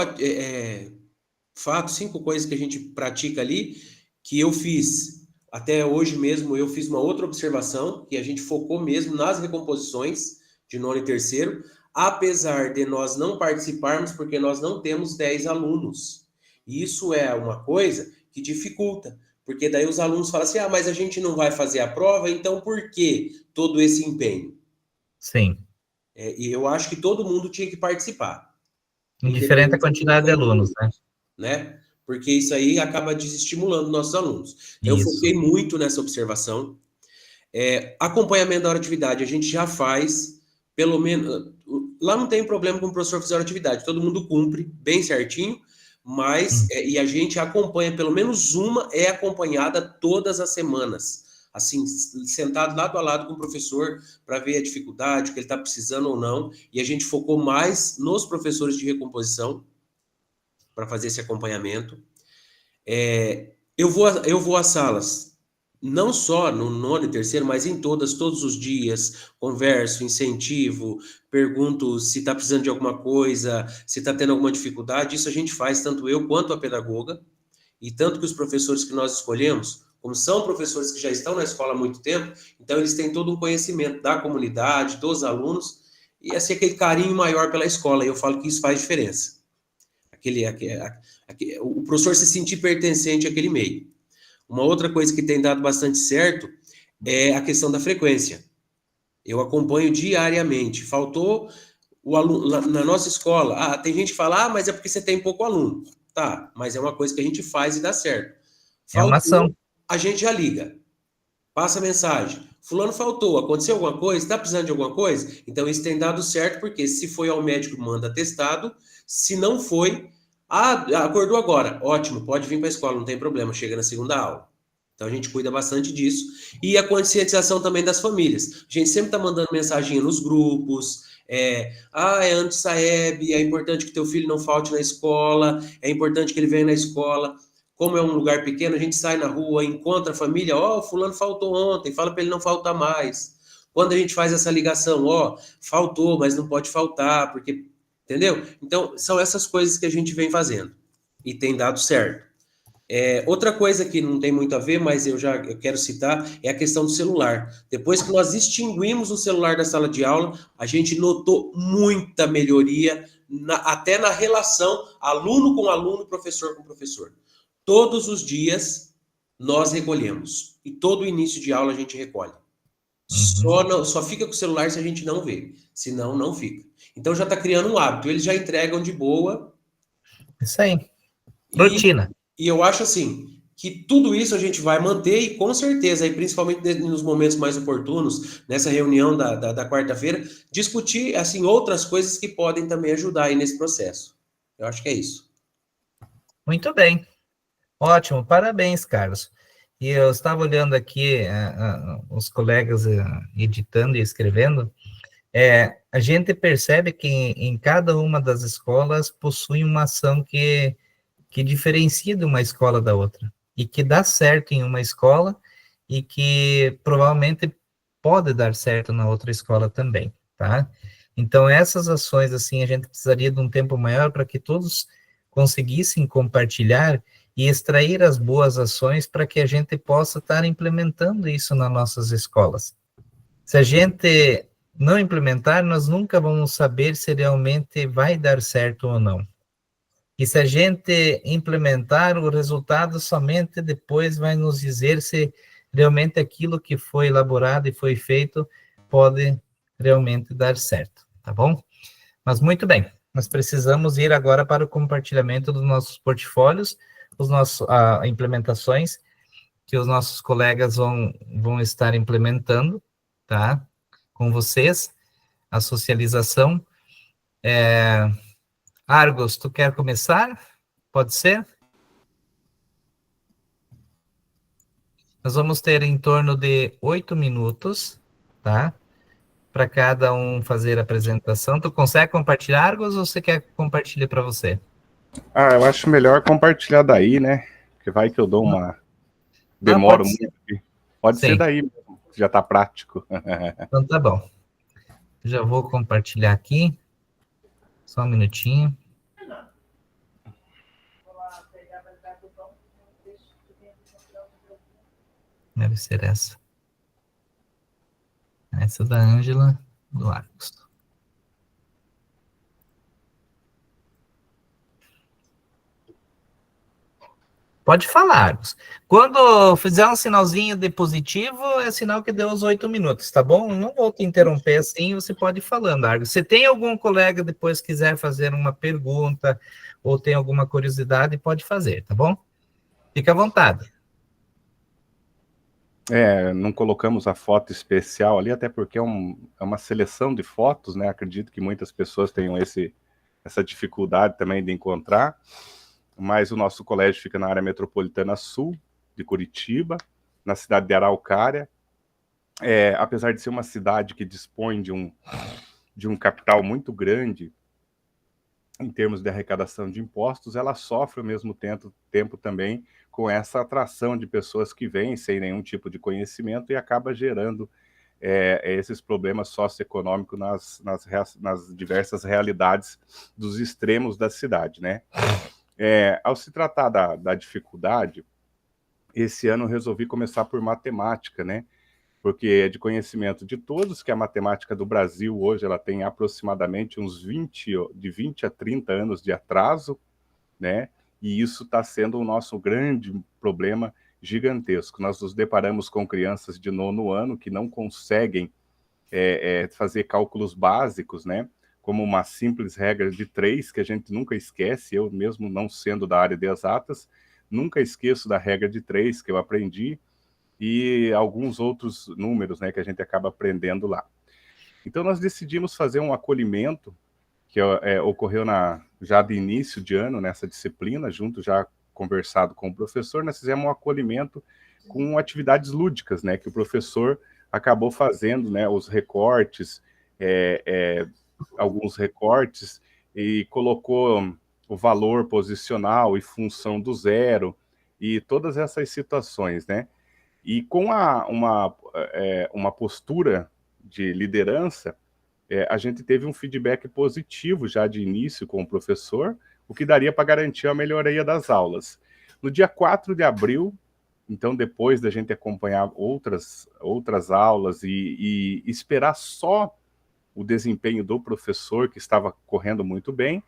fatos, 5 coisas que a gente pratica ali, que eu fiz. Até hoje mesmo, eu fiz uma outra observação, que a gente focou mesmo nas recomposições de nono e terceiro, apesar de nós não participarmos, porque nós não temos 10 alunos. E isso é uma coisa que dificulta, porque daí os alunos falam assim, mas a gente não vai fazer a prova, então por que todo esse empenho? Sim. E eu acho que todo mundo tinha que participar. Indiferente a quantidade de alunos, né? Porque isso aí acaba desestimulando nossos alunos. Então, eu foquei muito nessa observação. Acompanhamento da hora de atividade, a gente já faz, pelo menos... Lá não tem problema com o professor fazer hora de atividade, todo mundo cumpre bem certinho, mas... e a gente acompanha, pelo menos uma é acompanhada todas as semanas. Assim, sentado lado a lado com o professor para ver a dificuldade, o que ele está precisando ou não. E a gente focou mais nos professores de recomposição para fazer esse acompanhamento. Eu vou às salas, não só no nono e terceiro, mas em todos os dias, converso, incentivo, pergunto se está precisando de alguma coisa, se está tendo alguma dificuldade. Isso a gente faz, tanto eu quanto a pedagoga, e tanto que os professores que nós escolhemos, como são professores que já estão na escola há muito tempo, então eles têm todo um conhecimento da comunidade, dos alunos, e assim, aquele carinho maior pela escola, e eu falo que isso faz diferença. O professor se sentir pertencente àquele meio. Uma outra coisa que tem dado bastante certo é a questão da frequência. Eu acompanho diariamente. Faltou o aluno na nossa escola. Tem gente que fala, mas é porque você tem pouco aluno. Tá, mas é uma coisa que a gente faz e dá certo. Faltou, é uma ação. A gente já liga. Passa a mensagem. Fulano faltou, aconteceu alguma coisa? Está precisando de alguma coisa? Então, isso tem dado certo, porque se foi ao médico, manda atestado. Se não foi, acordou agora. Ótimo, pode vir para a escola, não tem problema, chega na segunda aula. Então, a gente cuida bastante disso. E a conscientização também das famílias. A gente sempre está mandando mensagem nos grupos. É anti-Saeb, é importante que teu filho não falte na escola, é importante que ele venha na escola. Como é um lugar pequeno, a gente sai na rua, encontra a família, o fulano faltou ontem, fala para ele não faltar mais. Quando a gente faz essa ligação, faltou, mas não pode faltar, porque... Entendeu? Então, são essas coisas que a gente vem fazendo. E tem dado certo. Outra coisa que não tem muito a ver, mas eu quero citar, é a questão do celular. Depois que nós extinguimos o celular da sala de aula, a gente notou muita melhoria, até na relação aluno com aluno, professor com professor. Todos os dias nós recolhemos. E todo início de aula a gente recolhe. Só fica com o celular se a gente não vê. Senão, não fica. Então, já está criando um hábito. Eles já entregam de boa. Isso aí. Rotina. E eu acho, assim, que tudo isso a gente vai manter e, com certeza, aí, principalmente nos momentos mais oportunos, nessa reunião da quarta-feira, discutir, assim, outras coisas que podem também ajudar aí nesse processo. Eu acho que é isso. Muito bem. Ótimo. Parabéns, Carlos. E eu estava olhando aqui os colegas editando e escrevendo, a gente percebe que em cada uma das escolas possui uma ação que diferencia de uma escola da outra, e que dá certo em uma escola, e que provavelmente pode dar certo na outra escola também, tá? Então, essas ações, assim, a gente precisaria de um tempo maior para que todos conseguissem compartilhar e extrair as boas ações para que a gente possa estar implementando isso nas nossas escolas. Se a gente não implementar, nós nunca vamos saber se realmente vai dar certo ou não. E se a gente implementar, o resultado somente depois vai nos dizer se realmente aquilo que foi elaborado e foi feito pode realmente dar certo, tá bom? Mas muito bem, nós precisamos ir agora para o compartilhamento dos nossos portfólios, implementações que os nossos colegas vão estar implementando, tá? Com vocês, a socialização. Argos, tu quer começar? Pode ser? Nós vamos ter em torno de 8 minutos, tá? Para cada um fazer a apresentação. Tu consegue compartilhar, Argos, ou você quer que compartilhe para você? Eu acho melhor compartilhar daí, né? Porque vai que eu dou uma... Demoro muito. Pode ser daí mesmo, já está prático. Então tá bom. Já vou compartilhar aqui. Só um minutinho. Deve ser essa. Essa da Ângela do Arcos. Pode falar, Argos. Quando fizer um sinalzinho de positivo, é sinal que deu os 8 minutos, tá bom? Não vou te interromper assim, você pode ir falando, Argos. Se tem algum colega depois quiser fazer uma pergunta ou tem alguma curiosidade, pode fazer, tá bom? Fica à vontade. Não colocamos a foto especial ali, até porque é uma seleção de fotos, né? Acredito que muitas pessoas tenham essa dificuldade também de encontrar. Mas o nosso colégio fica na área metropolitana sul de Curitiba, na cidade de Araucária. Apesar de ser uma cidade que dispõe de um capital muito grande em termos de arrecadação de impostos, ela sofre ao mesmo tempo também com essa atração de pessoas que vêm sem nenhum tipo de conhecimento e acaba gerando esses problemas socioeconômicos nas diversas realidades dos extremos da cidade, né? Ao se tratar da dificuldade, esse ano eu resolvi começar por matemática, né? Porque é de conhecimento de todos que a matemática do Brasil hoje ela tem aproximadamente de 20 a 30 anos de atraso, né? E isso está sendo o nosso grande problema gigantesco. Nós nos deparamos com crianças de 9º ano que não conseguem fazer cálculos básicos, né? Como uma simples regra de 3, que a gente nunca esquece, eu mesmo não sendo da área de exatas, nunca esqueço da regra de 3 que eu aprendi, e alguns outros números, né, que a gente acaba aprendendo lá. Então nós decidimos fazer um acolhimento, que ocorreu já de início de ano, nessa disciplina, já conversado com o professor, nós fizemos um acolhimento com atividades lúdicas, né, que o professor acabou fazendo, né, os recortes, alguns recortes, e colocou o valor posicional e função do zero, e todas essas situações, né? E com uma postura de liderança, a gente teve um feedback positivo já de início com o professor, o que daria para garantir a melhoria das aulas. No dia 4 de abril, então depois da gente acompanhar outras aulas e esperar só o desempenho do professor, que estava correndo muito bem,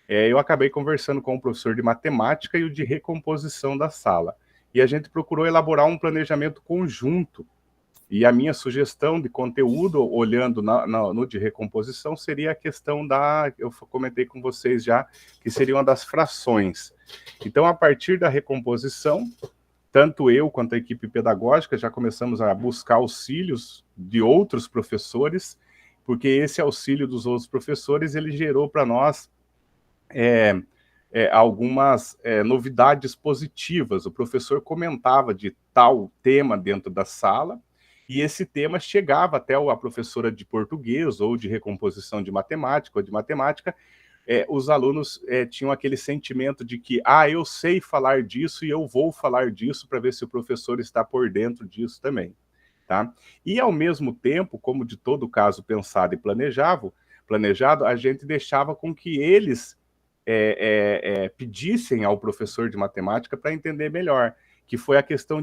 eu acabei conversando com o professor de matemática e o de recomposição da sala. E a gente procurou elaborar um planejamento conjunto. E a minha sugestão de conteúdo, olhando no de recomposição, seria a questão eu comentei com vocês já, que seria uma das frações. Então, a partir da recomposição, tanto eu quanto a equipe pedagógica já começamos a buscar auxílios de outros professores, porque esse auxílio dos outros professores, ele gerou para nós algumas novidades positivas. O professor comentava de tal tema dentro da sala, e esse tema chegava até a professora de português, ou de recomposição de matemática, ou de matemática. Os alunos tinham aquele sentimento de que, eu sei falar disso, e eu vou falar disso, para ver se o professor está por dentro disso também. Tá? E, ao mesmo tempo, como de todo caso pensado e planejado, a gente deixava com que eles pedissem ao professor de matemática para entender melhor, que foi a questão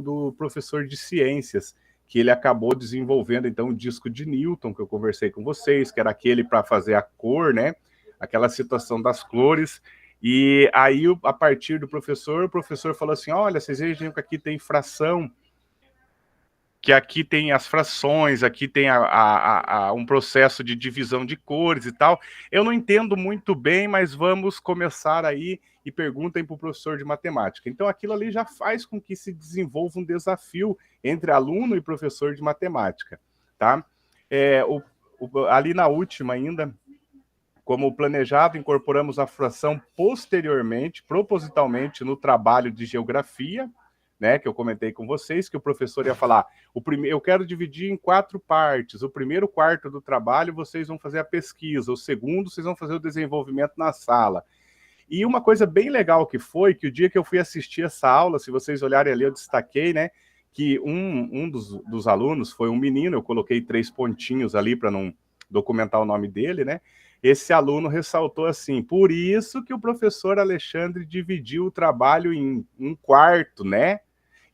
do professor de ciências, que ele acabou desenvolvendo, então, o disco de Newton, que eu conversei com vocês, que era aquele para fazer a cor, né? Aquela situação das cores. E aí, a partir do professor, o professor falou assim, olha, vocês vejam que aqui tem fração, que aqui tem as frações, aqui tem um processo de divisão de cores e tal. Eu não entendo muito bem, mas vamos começar aí e perguntem para o professor de matemática. Então, aquilo ali já faz com que se desenvolva um desafio entre aluno e professor de matemática, tá? Ali na última ainda, como planejado, incorporamos a fração posteriormente, propositalmente, no trabalho de geografia, né, que eu comentei com vocês, que o professor ia falar, eu quero dividir em 4 partes, o primeiro quarto do trabalho vocês vão fazer a pesquisa, o segundo vocês vão fazer o desenvolvimento na sala. E uma coisa bem legal que foi, que o dia que eu fui assistir essa aula, se vocês olharem ali, eu destaquei, né, que um dos alunos foi um menino, eu coloquei 3 pontinhos ali para não documentar o nome dele, né, esse aluno ressaltou assim, por isso que o professor Alexandre dividiu o trabalho em um quarto, né,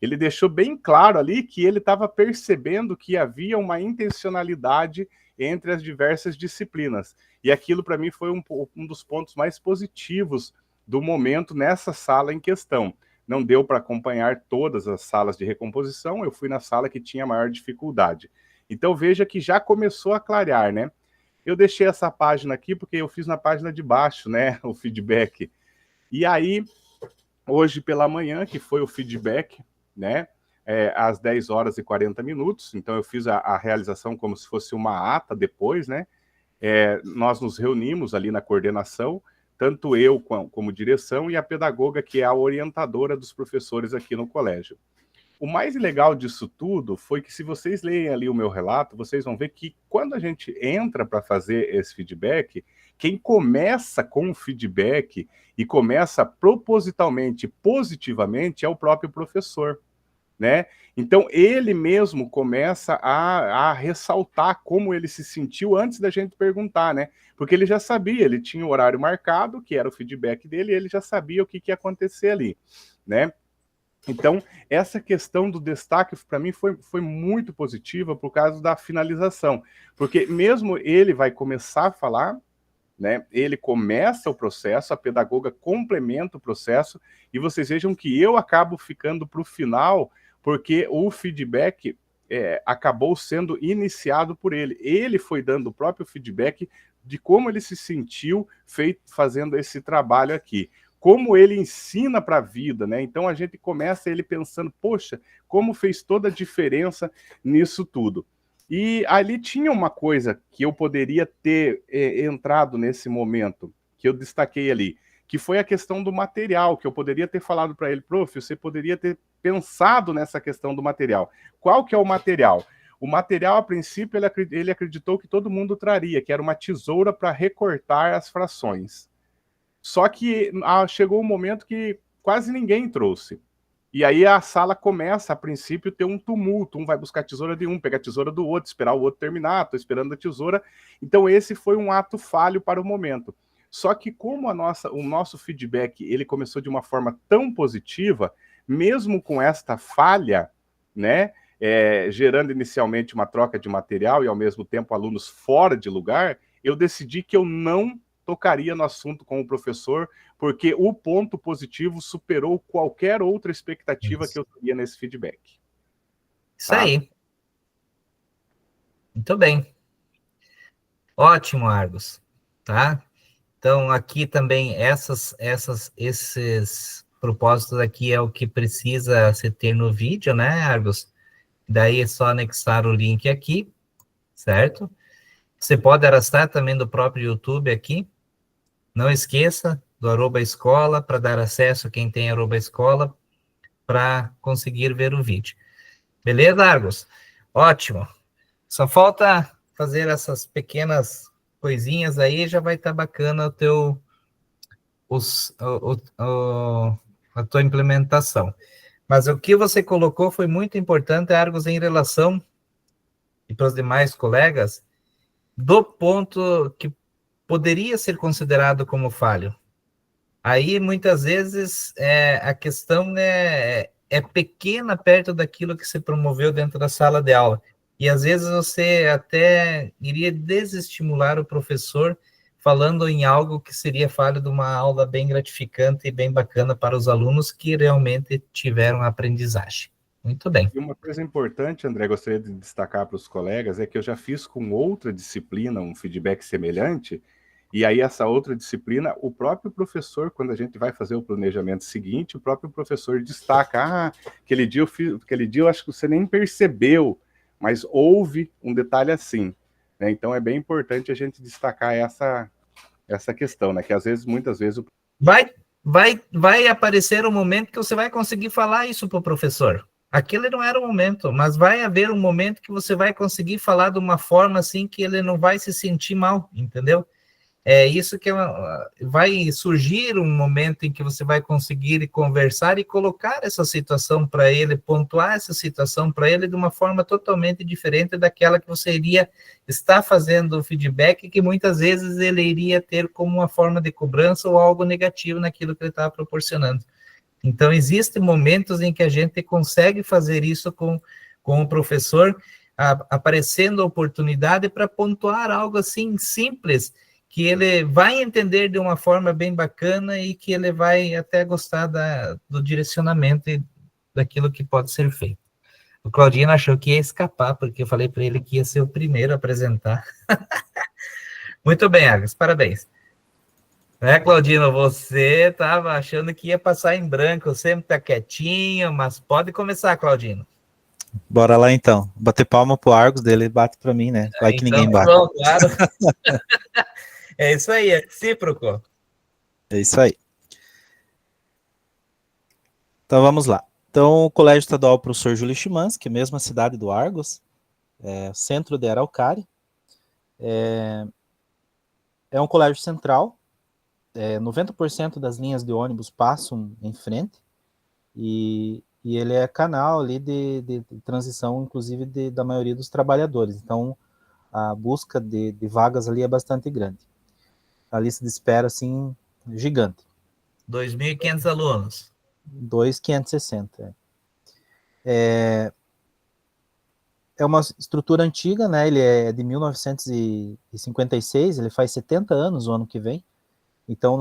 ele deixou bem claro ali que ele estava percebendo que havia uma intencionalidade entre as diversas disciplinas. E aquilo, para mim, foi um dos pontos mais positivos do momento nessa sala em questão. Não deu para acompanhar todas as salas de recomposição, eu fui na sala que tinha maior dificuldade. Então, veja que já começou a clarear, né? Eu deixei essa página aqui porque eu fiz na página de baixo, né, o feedback. E aí, hoje pela manhã, que foi o feedback, né, às 10 horas e 40 minutos, então eu fiz a realização como se fosse uma ata depois, né, nós nos reunimos ali na coordenação, tanto eu como direção e a pedagoga, que é a orientadora dos professores aqui no colégio. O mais legal disso tudo foi que, se vocês leem ali o meu relato, vocês vão ver que quando a gente entra para fazer esse feedback, quem começa com o feedback e começa propositalmente, positivamente, é o próprio professor, né? Então, ele mesmo começa a ressaltar como ele se sentiu antes da gente perguntar, né? Porque ele já sabia, ele tinha o horário marcado, que era o feedback dele, e ele já sabia o que ia acontecer ali, né? Então, essa questão do destaque, para mim, foi muito positiva por causa da finalização. Porque mesmo ele vai começar a falar, né, ele começa o processo, a pedagoga complementa o processo, e vocês vejam que eu acabo ficando para o final, porque o feedback acabou sendo iniciado por ele. Ele foi dando o próprio feedback de como ele se sentiu fazendo esse trabalho aqui. Como ele ensina para a vida, né? Então a gente começa ele pensando, poxa, como fez toda a diferença nisso tudo. E ali tinha uma coisa que eu poderia ter entrado nesse momento, que eu destaquei ali, que foi a questão do material, que eu poderia ter falado para ele, prof, você poderia ter pensado nessa questão do material. Qual que é o material? O material, a princípio, ele acreditou que todo mundo traria, que era uma tesoura para recortar as frações. Só que chegou um momento que quase ninguém trouxe. E aí a sala começa, a princípio, ter um tumulto. Um vai buscar a tesoura de um, pegar a tesoura do outro, esperar o outro terminar, estou esperando a tesoura. Então esse foi um ato falho para o momento. Só que como o nosso feedback ele começou de uma forma tão positiva, mesmo com esta falha, né, gerando inicialmente uma troca de material e ao mesmo tempo alunos fora de lugar, eu decidi que eu não tocaria no assunto com o professor, porque o ponto positivo superou qualquer outra expectativa que eu teria nesse feedback. Isso aí. Muito bem. Ótimo, Argos. Tá? Então, aqui também, esses propósitos aqui é o que precisa se ter no vídeo, né, Argos? Daí é só anexar o link aqui, certo? Você pode arrastar também do próprio YouTube aqui. Não esqueça do @escola para dar acesso a quem tem @escola para conseguir ver o vídeo. Beleza, Argos? Ótimo. Só falta fazer essas pequenas coisinhas aí, já vai estar bacana a tua implementação. Mas o que você colocou foi muito importante, Argos, em relação, e para os demais colegas, do ponto que poderia ser considerado como falho. Aí, muitas vezes, a questão é pequena perto daquilo que se promoveu dentro da sala de aula. E, às vezes, você até iria desestimular o professor falando em algo que seria falho de uma aula bem gratificante e bem bacana para os alunos que realmente tiveram aprendizagem. Muito bem. E uma coisa importante, André, gostaria de destacar para os colegas, é que eu já fiz com outra disciplina um feedback semelhante, e aí essa outra disciplina, o próprio professor, quando a gente vai fazer o planejamento seguinte, o próprio professor destaca, aquele dia eu acho que você nem percebeu, mas houve um detalhe assim, né? Então é bem importante a gente destacar essa questão, né? Que às vezes, muitas vezes... Vai aparecer um momento que você vai conseguir falar isso para o professor. Aquele não era o momento, mas vai haver um momento que você vai conseguir falar de uma forma assim que ele não vai se sentir mal, entendeu? É isso que vai surgir um momento em que você vai conseguir conversar e colocar essa situação para ele, pontuar essa situação para ele de uma forma totalmente diferente daquela que você iria estar fazendo o feedback, que muitas vezes ele iria ter como uma forma de cobrança ou algo negativo naquilo que ele está proporcionando. Então, existem momentos em que a gente consegue fazer isso com o professor, aparecendo a oportunidade para pontuar algo assim simples, que ele vai entender de uma forma bem bacana e que ele vai até gostar do direcionamento e daquilo que pode ser feito. O Claudino achou que ia escapar, porque eu falei para ele que ia ser o primeiro a apresentar. Muito bem, Agnes, parabéns. Claudino, você estava achando que ia passar em branco, sempre está quietinho, mas pode começar, Claudino. Bora lá então. Bater palma pro Argos dele, bate para mim, né? Vai que então, ninguém bate. Bom, claro. É isso aí, é recíproco. É isso aí. Então vamos lá. Então, o Colégio Estadual Professor Júlio Chimansky, mesma cidade do Argos, centro de Araucária. É um colégio central. 90% das linhas de ônibus passam em frente. E ele é canal ali de transição, inclusive, da maioria dos trabalhadores. Então, a busca de vagas ali é bastante grande. A lista de espera, assim, gigante. 2.500 alunos. 2.560. É uma estrutura antiga, né? Ele é de 1956, ele faz 70 anos o ano que vem. Então, um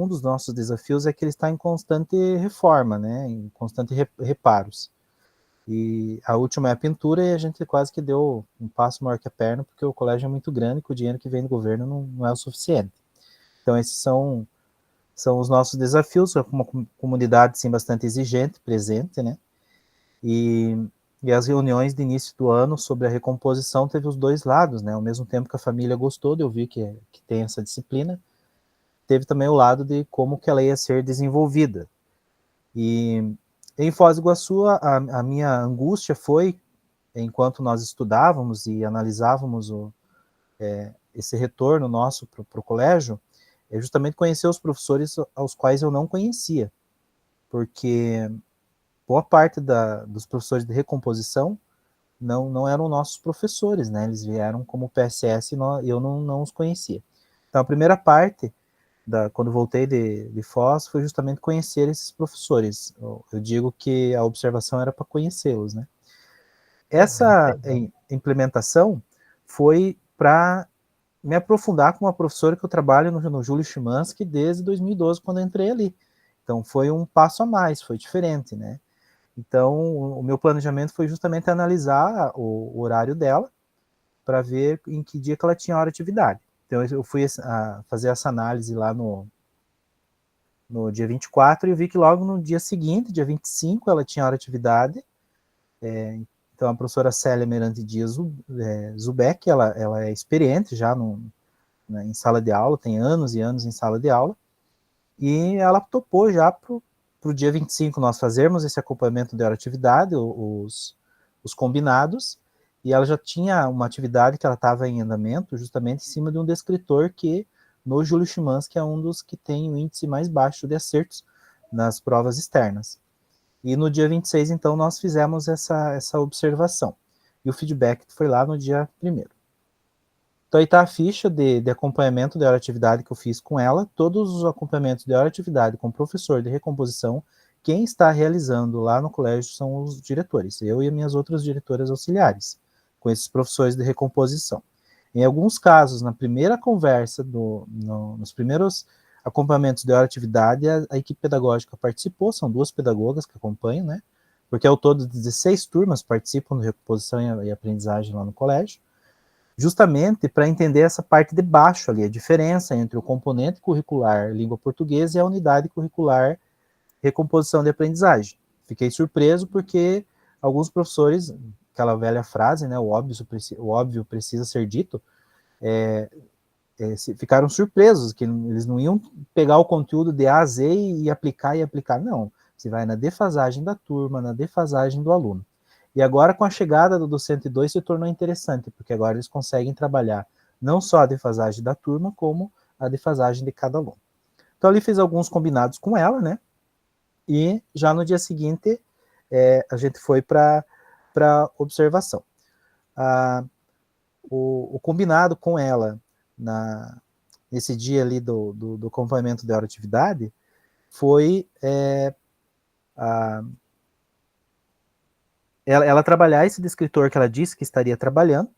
dos nossos desafios é que ele está em constante reforma, né? Em constante reparos. E a última é a pintura, e a gente quase que deu um passo maior que a perna, porque o colégio é muito grande, e o dinheiro que vem do governo não é o suficiente. Então, esses são os nossos desafios, uma comunidade, sim, bastante exigente, presente, né? E as reuniões de início do ano sobre a recomposição teve os dois lados, né? Ao mesmo tempo que a família gostou de ouvir que tem essa disciplina, teve também o lado de como que ela ia ser desenvolvida. E em Foz do Iguaçu, a minha angústia foi, enquanto nós estudávamos e analisávamos esse retorno nosso para o colégio, é justamente conhecer os professores aos quais eu não conhecia, porque boa parte dos professores de recomposição não eram nossos professores, né? Eles vieram como PSS e eu não os conhecia. Então, a primeira parte, quando voltei de Foz, foi justamente conhecer esses professores. Eu digo que a observação era para conhecê-los, né? Essa implementação foi para me aprofundar com uma professora que eu trabalho no Júlio Chimansky desde 2012, quando eu entrei ali. Então, foi um passo a mais, foi diferente, né? Então, o meu planejamento foi justamente analisar o horário dela para ver em que dia que ela tinha hora de atividade. Então, eu fui fazer essa análise lá no dia 24 e eu vi que logo no dia seguinte, dia 25, ela tinha hora de atividade. Então, a professora Célia Mirante Dias Zubeck, ela é experiente já em sala de aula, tem anos e anos em sala de aula, e ela topou já para o dia 25 nós fazermos esse acompanhamento de hora de atividade, os combinados, e ela já tinha uma atividade que ela estava em andamento justamente em cima de um descritor que, no Júlio Chimansky, é um dos que tem o índice mais baixo de acertos nas provas externas. E no dia 26, então, nós fizemos essa observação. E o feedback foi lá no dia 1º. Então aí está a ficha de acompanhamento de hora-atividade que eu fiz com ela, todos os acompanhamentos de hora-atividade com o professor de recomposição, quem está realizando lá no colégio são os diretores, eu e as minhas outras diretoras auxiliares, com esses professores de recomposição. Em alguns casos, na primeira conversa, nos primeiros acompanhamentos de hora-atividade, a equipe pedagógica participou, são 2 pedagogas que acompanham, né? Porque ao todo 16 turmas participam de recomposição e aprendizagem lá no colégio, justamente para entender essa parte de baixo ali, a diferença entre o componente curricular língua portuguesa e a unidade curricular recomposição de aprendizagem. Fiquei surpreso porque alguns professores, aquela velha frase, né, o óbvio precisa ser dito, ficaram surpresos, que eles não iam pegar o conteúdo de A a Z e aplicar, não. Você vai na defasagem da turma, na defasagem do aluno. E agora, com a chegada do 102, se tornou interessante, porque agora eles conseguem trabalhar não só a defasagem da turma, como a defasagem de cada aluno. Então, ali fiz alguns combinados com ela, né? E já no dia seguinte, a gente foi para observação. O combinado com ela, nesse dia ali do acompanhamento de hora-atividade, foi ela trabalhar esse descritor que ela disse que estaria trabalhando,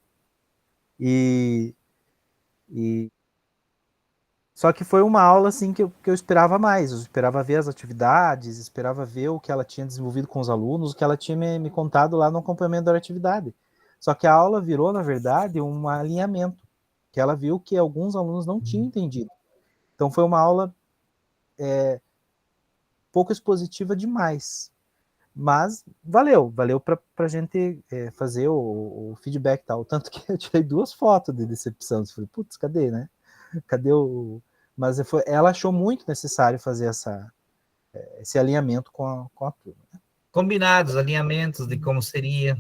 só que foi uma aula assim que eu esperava mais, eu esperava ver as atividades, esperava ver o que ela tinha desenvolvido com os alunos, o que ela tinha me contado lá no acompanhamento da atividade. Só que a aula virou, na verdade, um alinhamento, que ela viu que alguns alunos não tinham entendido. Então foi uma aula pouco expositiva demais, mas valeu para a gente fazer o feedback e tal, tanto que eu tirei 2 fotos de decepção, eu falei, putz, cadê, né? Cadê o... Mas ela achou muito necessário fazer esse alinhamento com a turma. Né? Combinados, alinhamentos de como seria.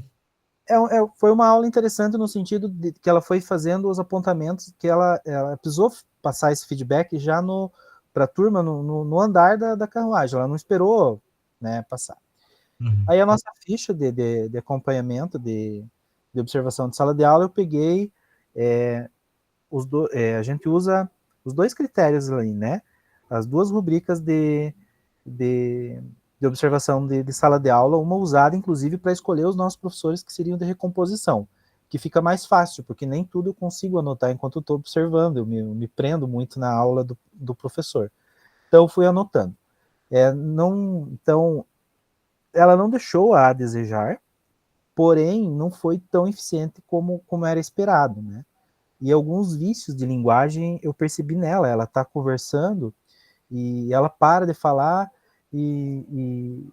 Foi uma aula interessante no sentido de que ela foi fazendo os apontamentos, que ela precisou passar esse feedback já para a turma no andar da carruagem, ela não esperou, né, passar. Uhum. Aí a nossa ficha de acompanhamento, de observação de sala de aula, eu peguei... a gente usa os 2 critérios ali, né? As 2 rubricas de observação de sala de aula, uma usada, inclusive, para escolher os nossos professores que seriam de recomposição, que fica mais fácil, porque nem tudo eu consigo anotar enquanto eu estou observando, eu me prendo muito na aula do professor. Então, eu fui anotando. Então, ela não deixou a desejar, porém, não foi tão eficiente como era esperado, né? E alguns vícios de linguagem eu percebi nela. Ela está conversando e ela para de falar e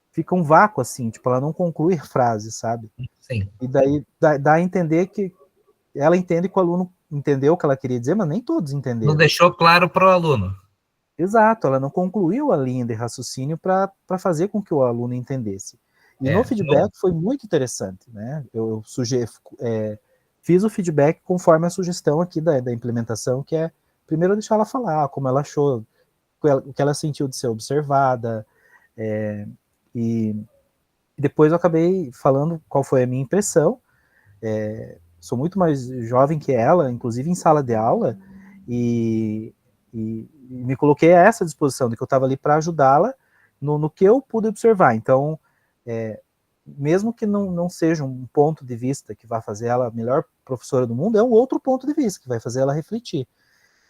fica um vácuo, assim, tipo, ela não conclui a frase, sabe? Sim. E daí dá a entender que ela entende que o aluno entendeu o que ela queria dizer, mas nem todos entenderam. Não deixou claro para o aluno. Exato, ela não concluiu a linha de raciocínio para fazer com que o aluno entendesse. E no feedback foi muito interessante, né? Eu fiz o feedback conforme a sugestão aqui da implementação, que é, primeiro, deixar ela falar como ela achou, o que ela sentiu de ser observada, e depois eu acabei falando qual foi a minha impressão. Sou muito mais jovem que ela, inclusive em sala de aula, e me coloquei a essa disposição, de que eu estava ali para ajudá-la no que eu pude observar. Então, mesmo que não seja um ponto de vista que vai fazer ela a melhor professora do mundo, é um outro ponto de vista que vai fazer ela refletir.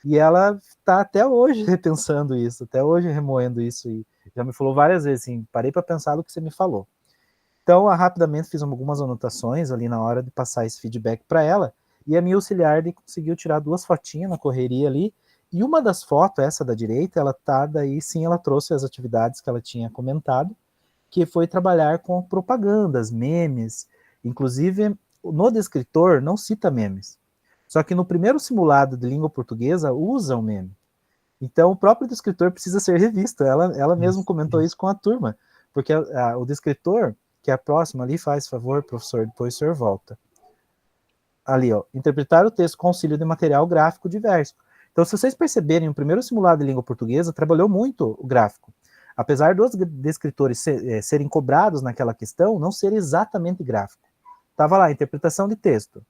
E ela está até hoje repensando isso, até hoje remoendo isso, e já me falou várias vezes, assim, parei para pensar no que você me falou. Então, rapidamente fiz algumas anotações ali na hora de passar esse feedback para ela, e a minha auxiliar conseguiu tirar 2 fotinhas na correria ali, e uma das fotos, essa da direita, ela trouxe as atividades que ela tinha comentado, que foi trabalhar com propagandas, memes, inclusive no descritor não cita memes, só que no primeiro simulado de língua portuguesa usa o meme. Então o próprio descritor precisa ser revisto, ela mesma comentou isso com a turma, porque o descritor, que é a próxima ali, faz favor, professor, depois o senhor volta. Ali, ó, interpretar o texto com auxílio de material gráfico diverso. Então, se vocês perceberem, o primeiro simulado de língua portuguesa trabalhou muito o gráfico. Apesar dos descritores serem cobrados naquela questão, não ser exatamente gráfico. Estava lá, interpretação de texto,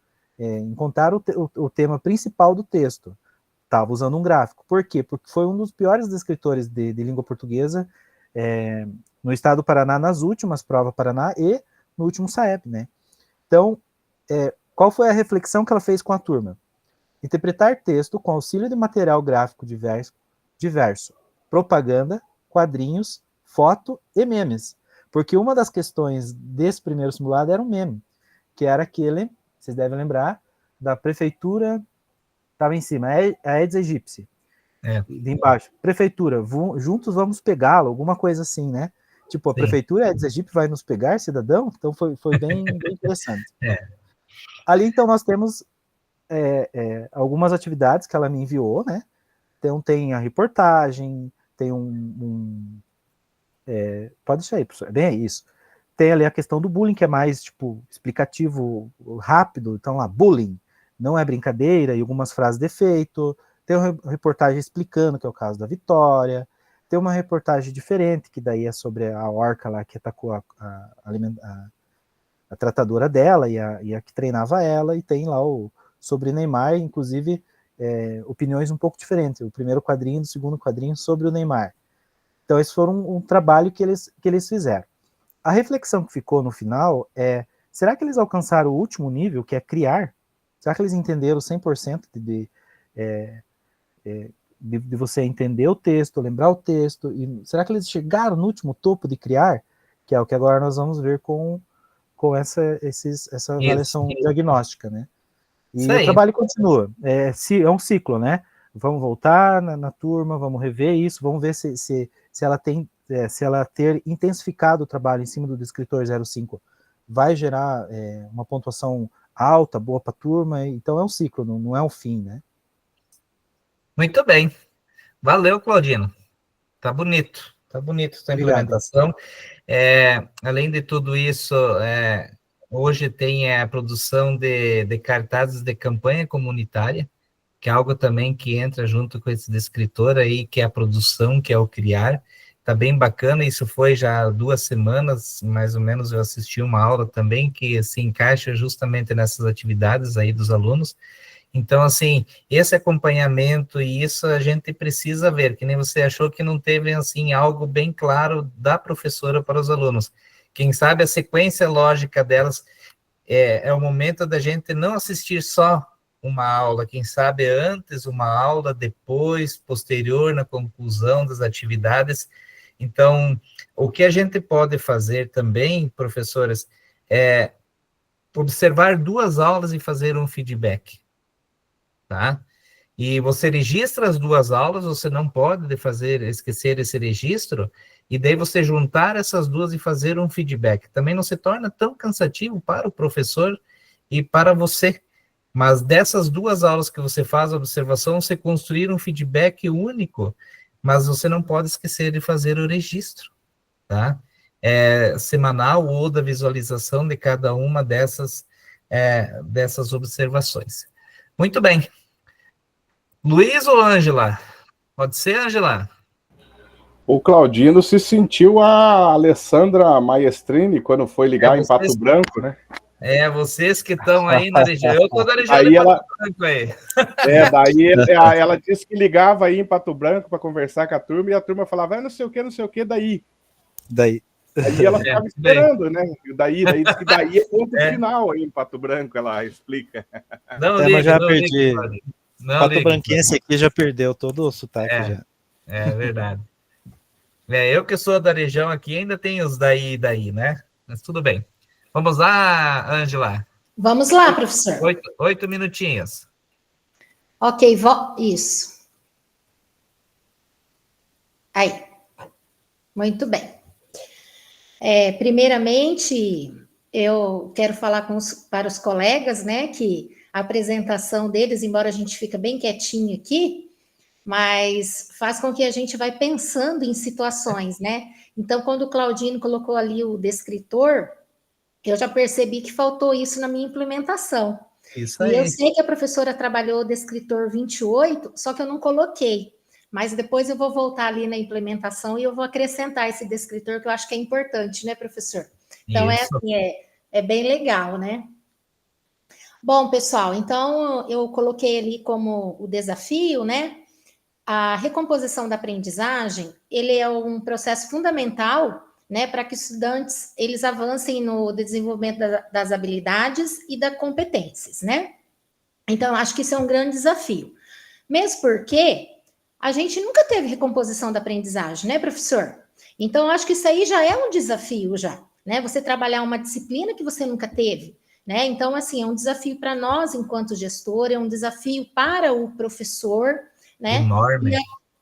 encontrar o tema principal do texto. Estava usando um gráfico. Por quê? Porque foi um dos piores descritores de língua portuguesa no estado do Paraná, nas últimas provas Paraná e no último SAEP, né? Então, qual foi a reflexão que ela fez com a turma? Interpretar texto com auxílio de material gráfico diverso, propaganda, quadrinhos, foto e memes. Porque uma das questões desse primeiro simulado era um meme, que era aquele, vocês devem lembrar, da prefeitura, estava em cima, a Aedes aegypti. De embaixo, prefeitura, juntos vamos pegá-lo, alguma coisa assim, né? Tipo, a prefeitura Aedes aegypti vai nos pegar, cidadão? Então foi bem interessante. Ali, então, nós temos algumas atividades que ela me enviou, né? Então, tem a reportagem, tem pode deixar aí, professor, bem é isso. Tem ali a questão do bullying, que é mais, tipo, explicativo, rápido. Então, lá, bullying, não é brincadeira, e algumas frases de efeito. Tem uma reportagem explicando, que é o caso da Vitória. Tem uma reportagem diferente, que daí é sobre a orca lá que atacou a tratadora dela e a que treinava ela. E tem lá sobre Neymar, inclusive, opiniões um pouco diferentes. O primeiro quadrinho e o segundo quadrinho sobre o Neymar. Então, esse foi um trabalho que eles fizeram. A reflexão que ficou no final é, será que eles alcançaram o último nível, que é criar? Será que eles entenderam 100% de você entender o texto, lembrar o texto? E será que eles chegaram no último topo de criar? Que é o que agora nós vamos ver com essa avaliação diagnóstica, né? E o trabalho continua. É um ciclo, né? Vamos voltar na turma, vamos rever isso, vamos ver se ela ter intensificado o trabalho em cima do descritor 05 vai gerar uma pontuação alta, boa para a turma. Então é um ciclo, não é um fim, né? Muito bem. Valeu, Claudino. Tá bonito essa implementação. Além de tudo isso, hoje tem a produção de cartazes de campanha comunitária, que é algo também que entra junto com esse descritor aí, que é a produção, que é o criar. Tá bem bacana, isso foi já há 2 semanas, mais ou menos, eu assisti uma aula também, que se encaixa justamente nessas atividades aí dos alunos. Então, assim, esse acompanhamento e isso a gente precisa ver, que nem você achou que não teve, assim, algo bem claro da professora para os alunos. Quem sabe a sequência lógica delas é o momento da gente não assistir só uma aula, quem sabe antes uma aula, depois, posterior, na conclusão das atividades. Então, o que a gente pode fazer também, professoras, é observar 2 aulas e fazer um feedback. Tá? E você registra as 2 aulas, você não pode esquecer esse registro, e daí você juntar essas 2 e fazer um feedback. Também não se torna tão cansativo para o professor e para você, mas dessas 2 aulas que você faz a observação, você construir um feedback único, mas você não pode esquecer de fazer o registro, tá? Semanal ou da visualização de cada uma dessas observações. Muito bem. Luiz ou Ângela? Pode ser, Ângela? O Claudino se sentiu a Alessandra Maestrini quando foi ligar em Pato Branco, né? Vocês que estão aí na região. Eu estou na região aí de Pato Branco aí. Daí ela disse que ligava aí em Pato Branco para conversar com a turma, e a turma falava, não sei o que, daí. Aí ela ficava esperando, né? Daí diz que daí é ponto final aí em Pato Branco, ela explica. Mas já perdi. Pato Branquense aqui já perdeu todo o sotaque já. É verdade. Eu que sou da região aqui ainda tenho os daí, né? Mas tudo bem. Vamos lá, Ângela. Vamos lá, professor. 8 minutinhos. Ok, isso. Aí. Muito bem. Primeiramente, eu quero falar para os colegas, né, que a apresentação deles, embora a gente fique bem quietinho aqui, mas faz com que a gente vai pensando em situações, né? Então, quando o Claudino colocou ali o descritor, eu já percebi que faltou isso na minha implementação. Isso aí. E eu sei que a professora trabalhou o descritor 28, só que eu não coloquei. Mas depois eu vou voltar ali na implementação e eu vou acrescentar esse descritor, que eu acho que é importante, né, professor? Então, isso. é bem legal, né? Bom, pessoal, então eu coloquei ali como o desafio, né? A recomposição da aprendizagem, ele é um processo fundamental, né, para que estudantes eles avancem no desenvolvimento das habilidades e das competências, né? Então, eu acho que isso é um grande desafio. Mesmo porque a gente nunca teve recomposição da aprendizagem, né, professor? Então, eu acho que isso aí já é um desafio, já, né? Você trabalhar uma disciplina que você nunca teve, né? Então, assim, é um desafio para nós, enquanto gestor, é um desafio para o professor, né? Enorme.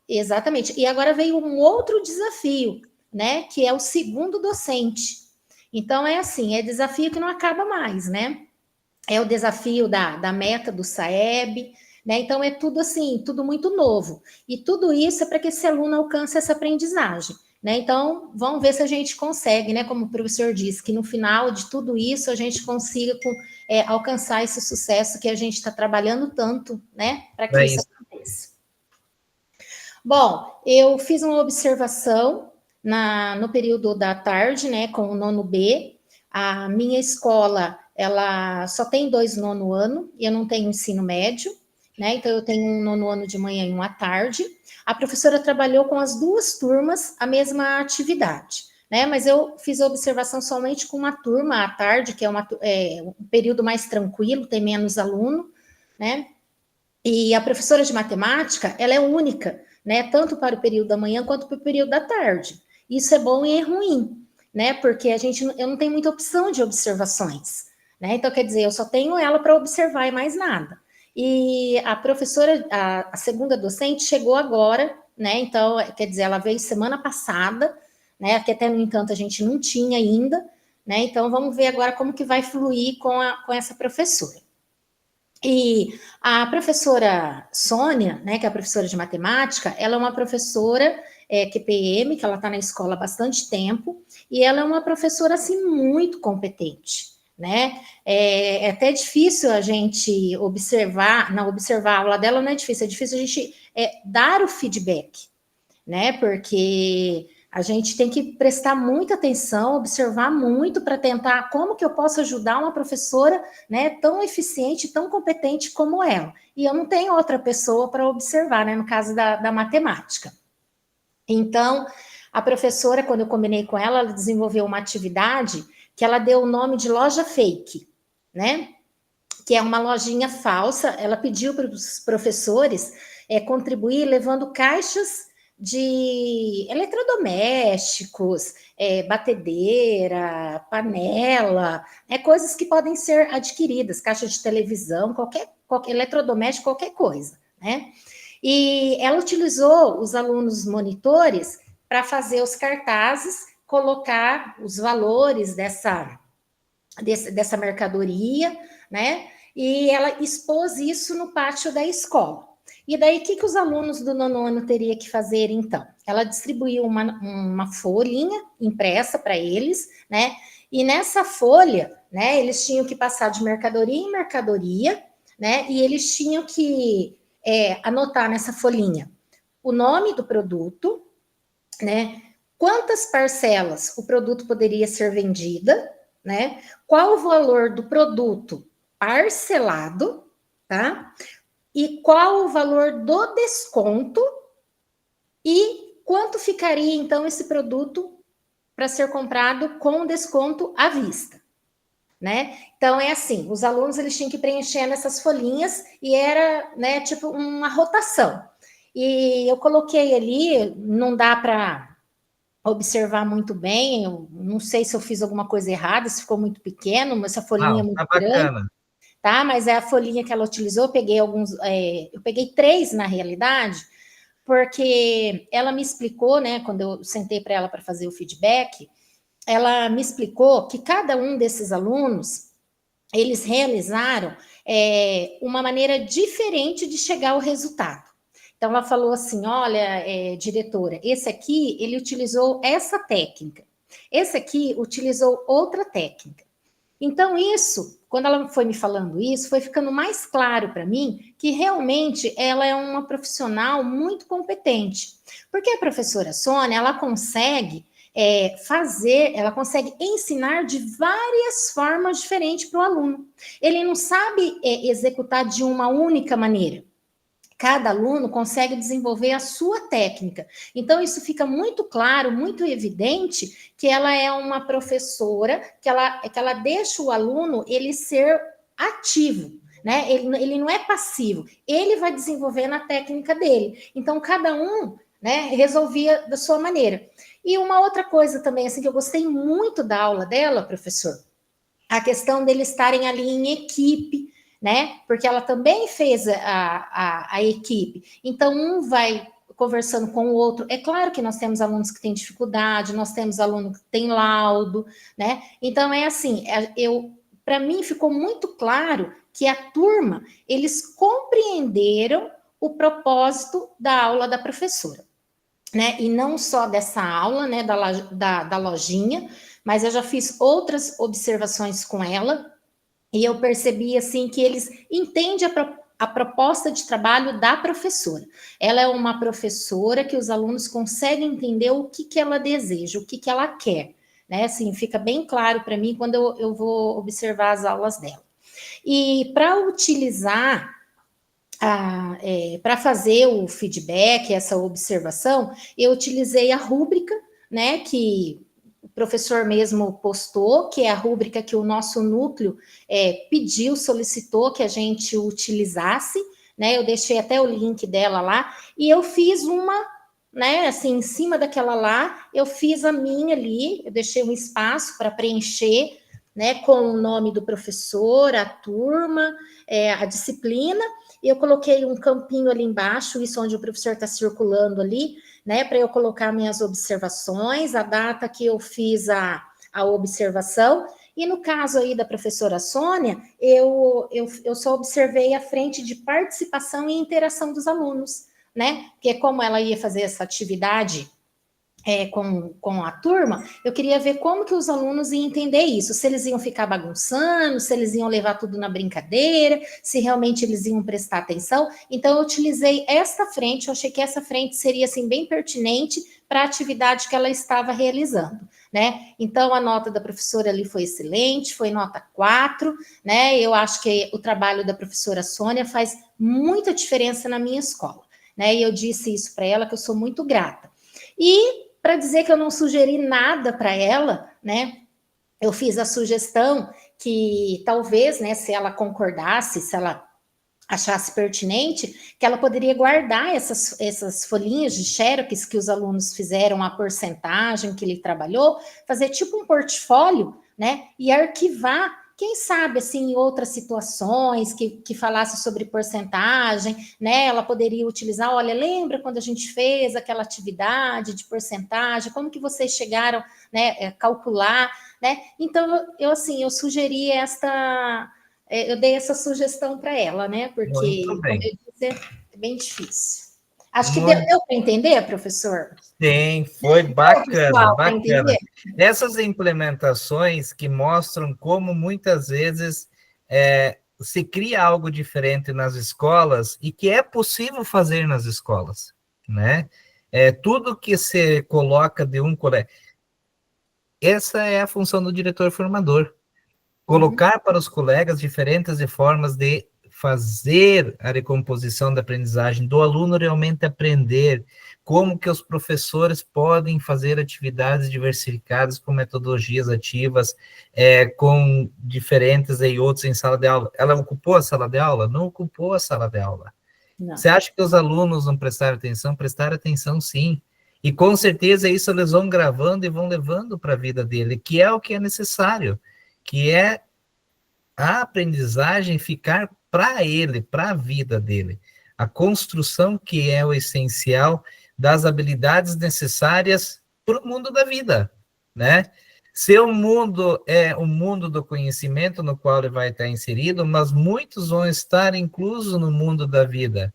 Exatamente. E agora veio um outro desafio, né? Que é o segundo docente. Então, é assim, é desafio que não acaba mais, né? É o desafio da meta do SAEB, né? Então, é tudo assim, tudo muito novo. E tudo isso é para que esse aluno alcance essa aprendizagem, né? Então, vamos ver se a gente consegue, né? Como o professor disse, que no final de tudo isso a gente consiga alcançar esse sucesso que a gente está trabalhando tanto, né? Para que isso aconteça. Bom, eu fiz uma observação no período da tarde, né? Com o nono B. A minha escola, ela só tem 2 nono ano, e eu não tenho ensino médio, né? Então, eu tenho um nono ano de manhã e um à tarde. A professora trabalhou com as 2 turmas a mesma atividade, né? Mas eu fiz a observação somente com uma turma à tarde, que é um período mais tranquilo, tem menos aluno, né? E a professora de matemática, ela é única, né? Tanto para o período da manhã quanto para o período da tarde. Isso é bom e é ruim, né? Porque eu não tenho muita opção de observações, né? Então, quer dizer, eu só tenho ela para observar e mais nada. E a professora, a segunda docente, chegou agora, né? Então, quer dizer, ela veio semana passada, né? Que até, no entanto, a gente não tinha ainda, né? Então, vamos ver agora como que vai fluir com essa professora. E a professora Sônia, né, que é a professora de matemática, ela é uma professora QPM, que ela está na escola há bastante tempo, e ela é uma professora, assim, muito competente, né? É até difícil a gente observar a aula dela, não é difícil, é difícil a gente dar o feedback, né? Porque a gente tem que prestar muita atenção, observar muito para tentar como que eu posso ajudar uma professora, né, tão eficiente, tão competente como ela. E eu não tenho outra pessoa para observar, né, no caso da matemática. Então, a professora, quando eu combinei com ela, ela desenvolveu uma atividade que ela deu o nome de loja fake, né? Que é uma lojinha falsa. Ela pediu para os professores contribuir levando caixas de eletrodomésticos, batedeira, panela, coisas que podem ser adquiridas, caixa de televisão, qualquer eletrodoméstico, qualquer coisa, né? E ela utilizou os alunos monitores para fazer os cartazes, colocar os valores dessa mercadoria, né? E ela expôs isso no pátio da escola. E daí, o que os alunos do nono ano teriam que fazer, então? Ela distribuiu uma folhinha impressa para eles, né? E nessa folha, né, eles tinham que passar de mercadoria em mercadoria, né? E eles tinham que anotar nessa folhinha o nome do produto, né? Quantas parcelas o produto poderia ser vendida, né? Qual o valor do produto parcelado, tá? E qual o valor do desconto e quanto ficaria, então, esse produto para ser comprado com desconto à vista, né? Então, é assim, os alunos, eles tinham que preencher nessas folhinhas e era, né, tipo uma rotação. E eu coloquei ali, não dá para observar muito bem, eu não sei se eu fiz alguma coisa errada, se ficou muito pequeno, mas essa folhinha é muito grande. Tá, mas é a folhinha que ela utilizou, eu peguei 3 na realidade, porque ela me explicou, né, quando eu sentei para ela para fazer o feedback, ela me explicou que cada um desses alunos, eles realizaram uma maneira diferente de chegar ao resultado. Então, ela falou assim, olha, diretora, esse aqui, ele utilizou essa técnica, esse aqui utilizou outra técnica. Então, isso, quando ela foi me falando isso, foi ficando mais claro para mim que realmente ela é uma profissional muito competente. Porque a professora Sônia, ela consegue ela consegue ensinar de várias formas diferentes para o aluno. Ele não sabe executar de uma única maneira. Cada aluno consegue desenvolver a sua técnica. Então, isso fica muito claro, muito evidente, que ela é uma professora, que ela deixa o aluno ele ser ativo, né? Ele não é passivo, ele vai desenvolvendo a técnica dele. Então, cada um, né, resolvia da sua maneira. E uma outra coisa também, assim, que eu gostei muito da aula dela, professor, a questão deles estarem ali em equipe, né? Porque ela também fez a equipe. Então, um vai conversando com o outro. É claro que nós temos alunos que têm dificuldade, nós temos aluno que tem laudo, né? Então, é assim, para mim ficou muito claro que a turma, eles compreenderam o propósito da aula da professora, né? E não só dessa aula, né, da lojinha, mas eu já fiz outras observações com ela, e eu percebi, assim, que eles entendem a proposta de trabalho da professora. Ela é uma professora que os alunos conseguem entender o que ela deseja, o que ela quer, né? Assim, fica bem claro para mim quando eu vou observar as aulas dela. E para utilizar, para fazer o feedback, essa observação, eu utilizei a rúbrica, né, que o professor mesmo postou, que é a rúbrica que o nosso núcleo pediu, solicitou que a gente utilizasse, né? Eu deixei até o link dela lá, e eu fiz uma, né, assim, em cima daquela lá, eu fiz a minha ali, eu deixei um espaço para preencher, né, com o nome do professor, a turma, a disciplina, e eu coloquei um campinho ali embaixo, isso onde o professor está circulando ali, né, para eu colocar minhas observações, a data que eu fiz a observação, e no caso aí da professora Sônia, eu só observei a frente de participação e interação dos alunos, né, porque como ela ia fazer essa atividade com a turma, eu queria ver como que os alunos iam entender isso, se eles iam ficar bagunçando, se eles iam levar tudo na brincadeira, se realmente eles iam prestar atenção. Então, eu utilizei esta frente, eu achei que essa frente seria, assim, bem pertinente para a atividade que ela estava realizando, né? Então, a nota da professora ali foi excelente, foi nota 4, né? Eu acho que o trabalho da professora Sônia faz muita diferença na minha escola, né? E eu disse isso para ela, que eu sou muito grata. E para dizer que eu não sugeri nada para ela, né? Eu fiz a sugestão que talvez, né, se ela concordasse, se ela achasse pertinente, que ela poderia guardar essas folhinhas de xerox que os alunos fizeram, a porcentagem que ele trabalhou, fazer tipo um portfólio, né? E arquivar, quem sabe, assim, em outras situações que falasse sobre porcentagem, né? Ela poderia utilizar, olha, lembra quando a gente fez aquela atividade de porcentagem, como que vocês chegaram, né, a calcular, né? Então, eu sugeri eu dei essa sugestão para ela, né? Porque, como eu disse, é bem difícil. Acho que deu para entender, professor? Sim, foi bacana, bacana. Essas implementações que mostram como muitas vezes se cria algo diferente nas escolas e que é possível fazer nas escolas, né? Tudo que se coloca de um colega. Essa é a função do diretor formador. Colocar para os colegas diferentes formas de fazer a recomposição da aprendizagem, do aluno realmente aprender, como que os professores podem fazer atividades diversificadas com metodologias ativas, com diferentes e outros em sala de aula. Ela ocupou a sala de aula? Não ocupou a sala de aula. Não. Você acha que os alunos não prestaram atenção? Prestaram atenção, sim. E com certeza isso eles vão gravando e vão levando para a vida dele, que é o que é necessário, que é a aprendizagem ficar para ele, para a vida dele. A construção que é o essencial das habilidades necessárias para o mundo da vida, né? Se o mundo é o mundo do conhecimento no qual ele vai estar inserido, mas muitos vão estar inclusos no mundo da vida,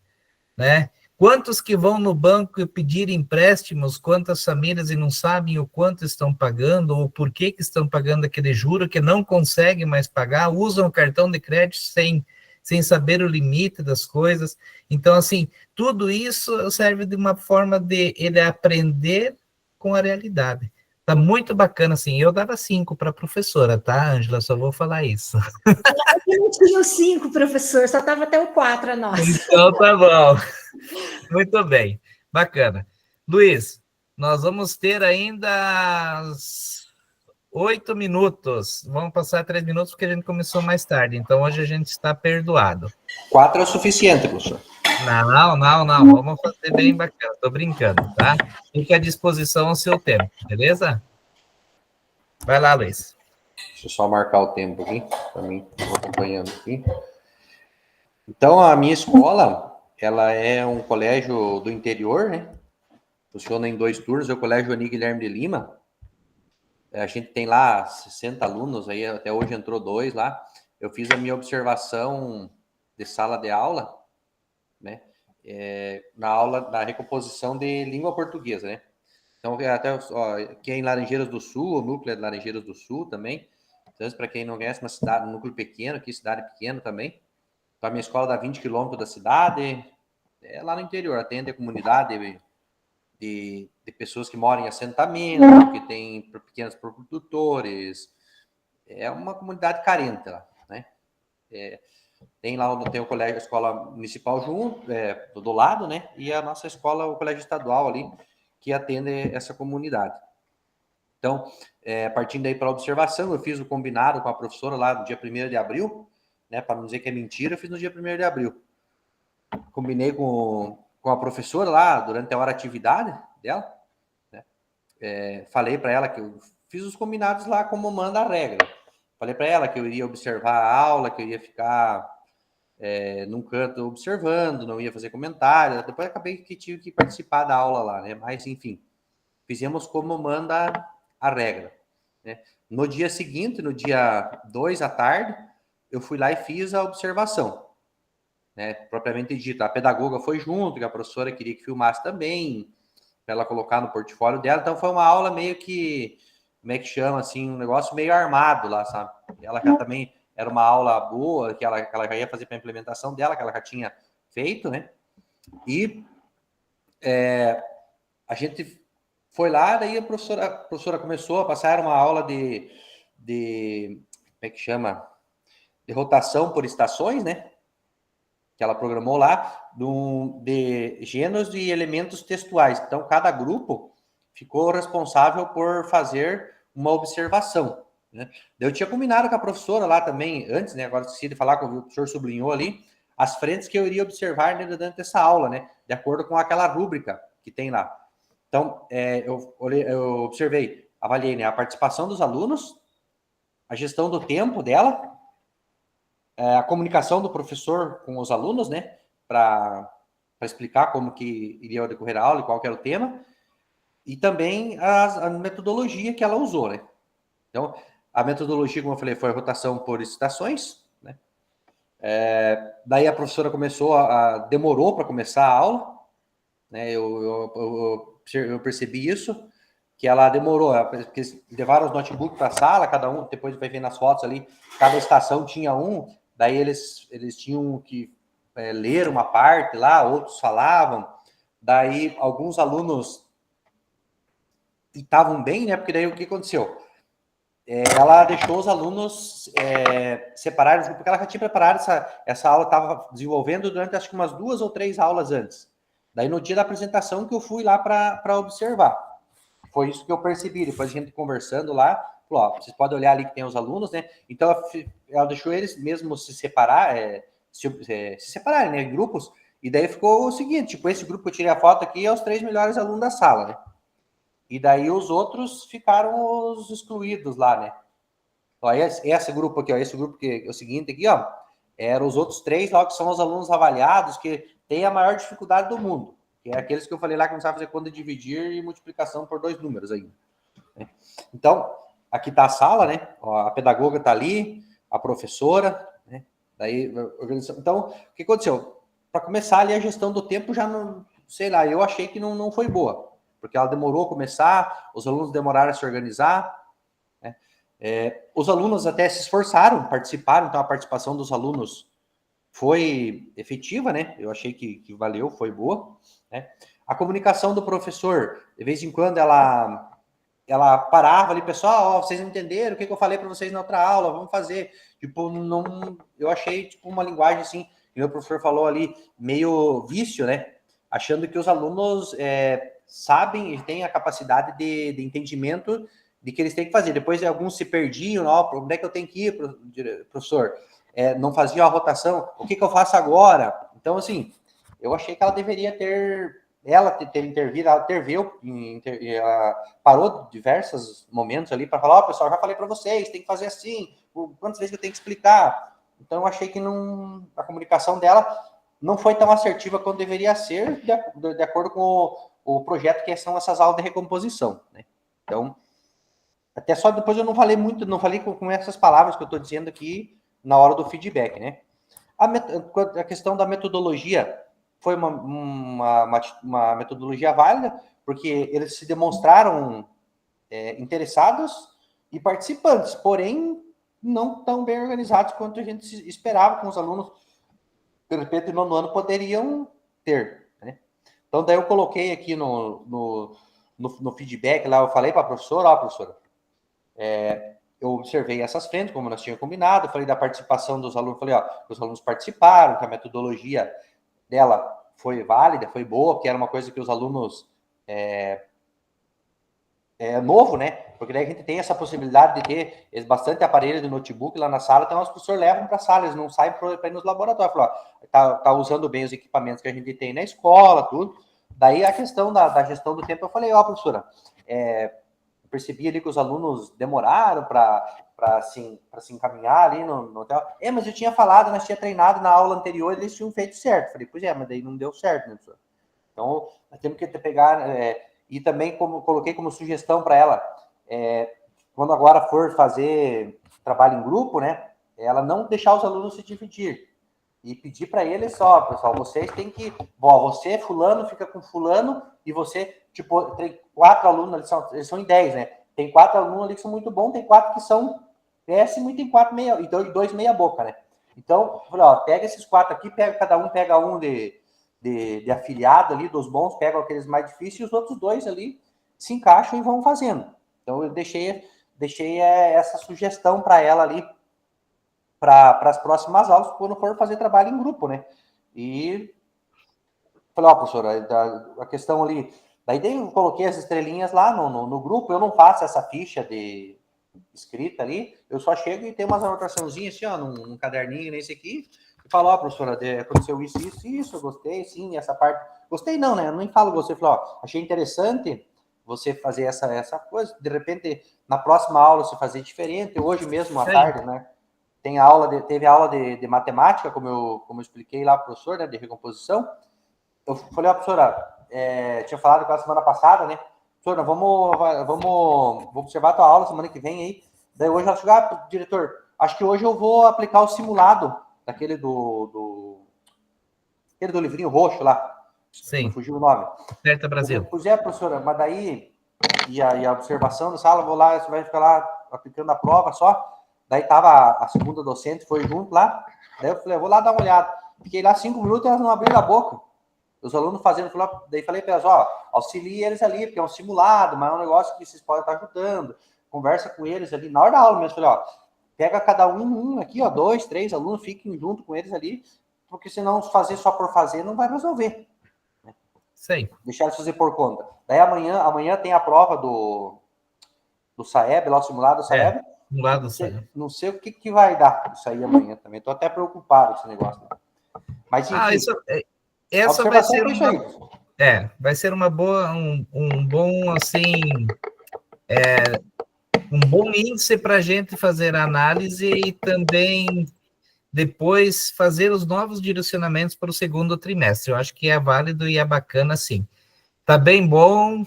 né? Quantos que vão no banco pedir empréstimos, quantas famílias e não sabem o quanto estão pagando, ou por que estão pagando aquele juro que não conseguem mais pagar, usam o cartão de crédito sem saber o limite das coisas. Então, assim, tudo isso serve de uma forma de ele aprender com a realidade. Tá muito bacana, assim. Eu dava 5 para a professora, tá, Ângela? Só vou falar isso. Eu não tinha o 5, professor, só estava até o 4 a nossa. Então tá bom. Muito bem. Bacana. Luiz, nós vamos ter ainda 8 minutos. Vamos passar 3 minutos porque a gente começou mais tarde. Então hoje a gente está perdoado. 4 é o suficiente, professor. Não. Vamos fazer bem bacana. Estou brincando, tá? Fique à disposição ao seu tempo, beleza? Vai lá, Luiz. Deixa eu só marcar o tempo aqui, para mim, estou acompanhando aqui. Então, a minha escola, ela é um colégio do interior, né? Funciona em 2 turnos, é o Colégio Ani Guilherme de Lima. A gente tem lá 60 alunos, aí até hoje entrou 2 lá. Eu fiz a minha observação de sala de aula, né? Na aula da recomposição de língua portuguesa, né? Então, até aqui é em Laranjeiras do Sul, o núcleo é de Laranjeiras do Sul também. Então, para quem não conhece, uma cidade, um núcleo pequeno, aqui cidade pequena também. Então, a minha escola dá 20 quilômetros da cidade, é lá no interior, atende a comunidade de pessoas que moram em assentamento, que tem pequenos produtores. É uma comunidade carente lá, né? Tem lá onde tem o colégio, a escola municipal junto, do lado, né? E a nossa escola, o colégio estadual ali, que atende essa comunidade. Então, partindo daí para a observação, eu fiz o combinado com a professora lá no dia 1º de abril, né? Para não dizer que é mentira, eu fiz no dia 1º de abril. Combinei com a professora lá durante a hora de atividade dela, né? Falei para ela que eu fiz os combinados lá como manda a regra. Falei para ela que eu iria observar a aula, que eu iria ficar num canto observando, não ia fazer comentário. Depois acabei que tive que participar da aula lá, né? Mas, enfim, fizemos como manda a regra, né? No dia seguinte, no dia 2 à tarde, eu fui lá e fiz a observação, né? Propriamente dita, a pedagoga foi junto, que a professora queria que filmasse também, para ela colocar no portfólio dela. Então, foi uma aula meio que, como é que chama, assim, um negócio meio armado lá, sabe? Ela já também era uma aula boa, que ela já ia fazer para a implementação dela, que ela já tinha feito, né? E a gente foi lá, daí a professora começou a passar uma aula de como é que chama? De rotação por estações, né? Que ela programou lá, de gêneros e elementos textuais. Então, cada grupo ficou responsável por fazer uma observação, né? Eu tinha combinado com a professora lá também, antes, né? Agora esqueci de falar, como o professor sublinhou ali, as frentes que eu iria observar durante essa aula, né? De acordo com aquela rúbrica que tem lá. Então, eu observei, avaliei, né? A participação dos alunos, a gestão do tempo dela, a comunicação do professor com os alunos, né? Para explicar como que iria decorrer a aula e qual que era o tema, e também a metodologia que ela usou, né? Então, a metodologia, como eu falei, foi a rotação por estações, né? Daí a professora demorou para começar a aula, né? Eu percebi isso, que ela demorou, porque levaram os notebooks para a sala, cada um, depois vai ver nas fotos ali, cada estação tinha um, daí eles tinham que ler uma parte lá, outros falavam, daí alguns alunos estavam bem, né? Porque daí o que aconteceu? Ela deixou os alunos separarem os grupos, porque ela já tinha preparado essa aula, estava desenvolvendo durante acho que umas 2 ou 3 aulas antes. Daí no dia da apresentação que eu fui lá para observar. Foi isso que eu percebi. Depois a gente conversando lá, falou, ó, vocês podem olhar ali que tem os alunos, né? Então ela deixou eles mesmos se separarem, né, em grupos, e daí ficou o seguinte, tipo, esse grupo que eu tirei a foto aqui é os 3 melhores alunos da sala, né? E daí os outros ficaram os excluídos lá, né? Ó, esse grupo aqui, ó, esse grupo que é o seguinte aqui, ó, eram os outros 3 lá que são os alunos avaliados que têm a maior dificuldade do mundo, que é aqueles que eu falei lá que não sabem fazer conta de dividir e multiplicação por 2 números ainda. Então, aqui tá a sala, né? Ó, a pedagoga tá ali, a professora, né? Daí, organização. Então, o que aconteceu? Para começar ali a gestão do tempo já não, sei lá, eu achei que não foi boa, porque ela demorou a começar, os alunos demoraram a se organizar, né? Os alunos até se esforçaram, participaram, então a participação dos alunos foi efetiva, né? Eu achei que valeu, foi boa, né? A comunicação do professor, de vez em quando ela ela parava ali, pessoal, ó, vocês não entenderam o que eu falei para vocês na outra aula, vamos fazer. Tipo, não, eu achei tipo uma linguagem assim, que o professor falou ali, meio vício, né? Achando que os alunos sabem e têm a capacidade de entendimento de que eles têm que fazer. Depois alguns se perdiam, ó, onde é que eu tenho que ir, professor? Não faziam a rotação, o que eu faço agora? Então, assim, eu achei que ela deveria ter intervido, ela ela parou diversos momentos ali para falar, pessoal, já falei para vocês, tem que fazer assim, quantas vezes eu tenho que explicar? Então, eu achei que a comunicação dela não foi tão assertiva quanto deveria ser, de acordo com o projeto que são essas aulas de recomposição, né? Então, até só depois eu não falei com essas palavras que eu estou dizendo aqui na hora do feedback, né? A questão da metodologia foi uma metodologia válida, porque eles se demonstraram interessados e participantes, porém não tão bem organizados quanto a gente esperava com os alunos, de repente, no ano poderiam ter, né? Então, daí eu coloquei aqui no feedback, lá eu falei para a professora, professora, eu observei essas frentes, como nós tínhamos combinado, falei da participação dos alunos, falei, os alunos participaram, que a metodologia dela foi válida, foi boa, porque era uma coisa que os alunos novo, né? Porque daí a gente tem essa possibilidade de ter bastante aparelho de notebook lá na sala, então os professores levam para a sala, eles não saem para ir nos laboratórios. Falam, tá usando bem os equipamentos que a gente tem na escola, tudo. Daí a questão da gestão do tempo, eu falei, professora, eu percebi ali que os alunos demoraram para se encaminhar ali no hotel. Mas eu tinha falado, nós tinha treinado na aula anterior, eles tinham feito certo. Falei, pois mas daí não deu certo, né, professor? Então, nós temos que pegar... e também coloquei como sugestão para ela, quando agora for fazer trabalho em grupo, né, ela não deixar os alunos se dividir. E pedir para eles só, pessoal, vocês têm que... você, fulano, fica com fulano, e você, tipo, tem 4 alunos, eles são em 10, né? Tem 4 alunos ali que são muito bons, tem 4 que são péssimo e tem 2 meia boca, né? Então, pega esses 4 aqui, cada um pega um de afiliado ali, dos bons, pega aqueles mais difíceis, e os outros 2 ali se encaixam e vão fazendo. Então, eu deixei essa sugestão para ela ali, para as próximas aulas, quando for fazer trabalho em grupo, né? E falei, professora, a questão ali... Daí eu coloquei as estrelinhas lá no grupo, eu não faço essa ficha de escrita ali, eu só chego e tenho umas anotaçãozinhas assim, num caderninho nesse aqui, e falo, professora, aconteceu isso, eu gostei, sim, essa parte... Gostei não, né? Eu nem falo você, falo, achei interessante você fazer essa coisa, de repente, na próxima aula você fazer diferente, hoje mesmo à tarde, né? Teve aula de matemática, como eu expliquei lá pro professor, né, de recomposição. Eu falei, professora, tinha falado com ela semana passada, né? Professora, vamos observar a tua aula semana que vem aí. Daí hoje ela chegou, diretor, acho que hoje eu vou aplicar o simulado daquele do livrinho roxo lá. Sim. Não fugiu o nome. Certo, Brasil. Pois professora, mas daí, e a observação da sala, vou lá, você vai ficar lá aplicando a prova só. Daí tava a segunda docente, foi junto lá. Daí eu falei, vou lá dar uma olhada. Fiquei lá 5 minutos e elas não abriram a boca. Os alunos fazendo, daí falei para elas, auxilie eles ali, porque é um simulado, mas é um negócio que vocês podem estar ajudando. Conversa com eles ali, na hora da aula mesmo. Falei, pega cada um aqui, 2, 3 alunos, fiquem junto com eles ali, porque senão fazer só por fazer não vai resolver. Sei. Deixar eles fazer por conta. Daí amanhã tem a prova do SAEB, lá o simulado do SAEB. Não sei o que vai dar isso aí amanhã também. Estou até preocupado com esse negócio. Mas, enfim, essa vai ser vai ser uma boa, um bom, assim, um bom índice para a gente fazer a análise e também depois fazer os novos direcionamentos para o segundo trimestre. Eu acho que é válido e é bacana, sim. Tá bem bom,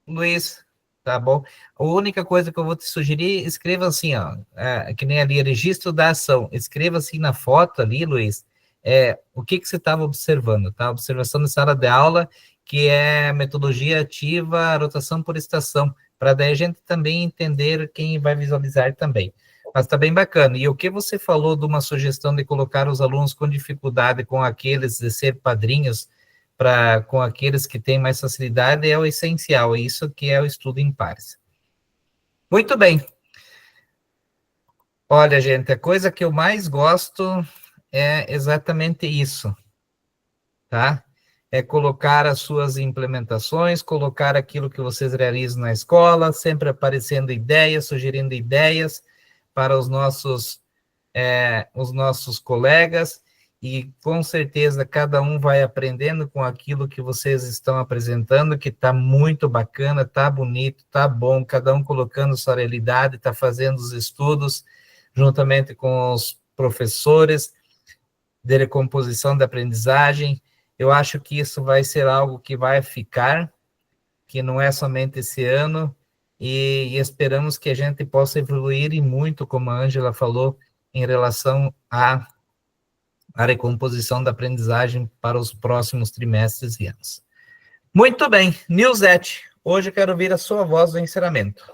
Luiz? Tá bom. A única coisa que eu vou te sugerir, escreva assim, que nem ali, registro da ação. Escreva assim na foto ali, Luiz, o que você estava observando, tá? Observação da sala de aula, que é metodologia ativa, rotação por estação, para daí a gente também entender quem vai visualizar também. Mas tá bem bacana. E o que você falou de uma sugestão de colocar os alunos com dificuldade, com aqueles de ser padrinhos, com aqueles que têm mais facilidade, é o essencial, é isso que é o estudo em pares. Muito bem. Olha, gente, a coisa que eu mais gosto é exatamente isso, tá? É colocar as suas implementações, colocar aquilo que vocês realizam na escola, sempre aparecendo ideias, sugerindo ideias para os nossos colegas, e com certeza cada um vai aprendendo com aquilo que vocês estão apresentando, que está muito bacana, está bonito, está bom, cada um colocando sua realidade, está fazendo os estudos juntamente com os professores de recomposição da aprendizagem. Eu acho que isso vai ser algo que vai ficar, que não é somente esse ano, e esperamos que a gente possa evoluir e muito, como a Ângela falou, em relação à recomposição da aprendizagem para os próximos trimestres e anos. Muito bem, Nilzete, hoje eu quero ouvir a sua voz do encerramento.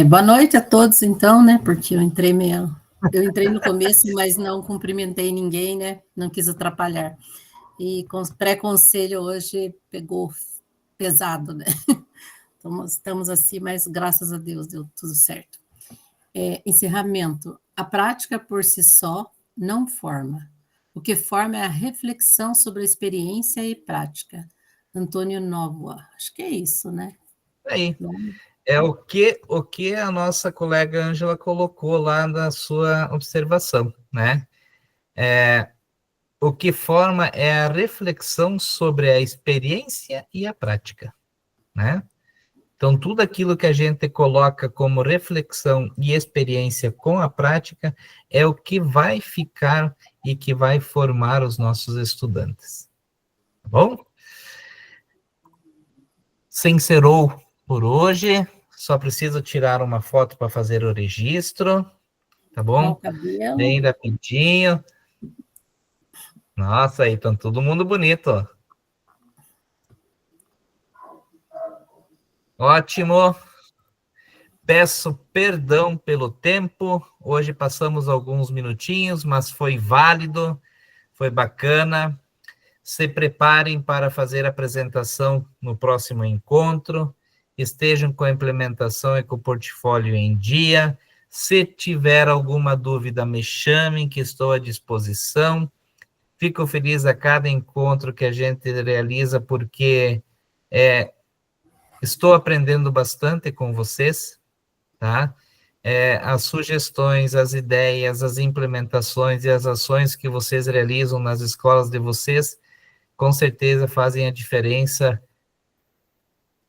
Boa noite a todos, então, né? Porque eu entrei no começo, mas não cumprimentei ninguém, né? Não quis atrapalhar. E com pré-conselho hoje pegou pesado, né? Estamos assim, mas graças a Deus deu tudo certo. Encerramento. A prática por si só não forma. O que forma é a reflexão sobre a experiência e prática. Antônio Novoa. Acho que é isso, né? Aí. É o que a nossa colega Ângela colocou lá na sua observação, né? O que forma é a reflexão sobre a experiência e a prática, né? Então, tudo aquilo que a gente coloca como reflexão e experiência com a prática é o que vai ficar e que vai formar os nossos estudantes. Tá bom? Se encerrou por hoje, só preciso tirar uma foto para fazer o registro, tá bom? Bem rapidinho. Nossa, aí tá todo mundo bonito, ó. Ótimo. Peço perdão pelo tempo, hoje passamos alguns minutinhos, mas foi válido, foi bacana. Se preparem para fazer a apresentação no próximo encontro, estejam com a implementação e com o portfólio em dia. Se tiver alguma dúvida, me chamem, que estou à disposição. Fico feliz a cada encontro que a gente realiza, porque estou aprendendo bastante com vocês, tá? As sugestões, as ideias, as implementações e as ações que vocês realizam nas escolas de vocês, com certeza fazem a diferença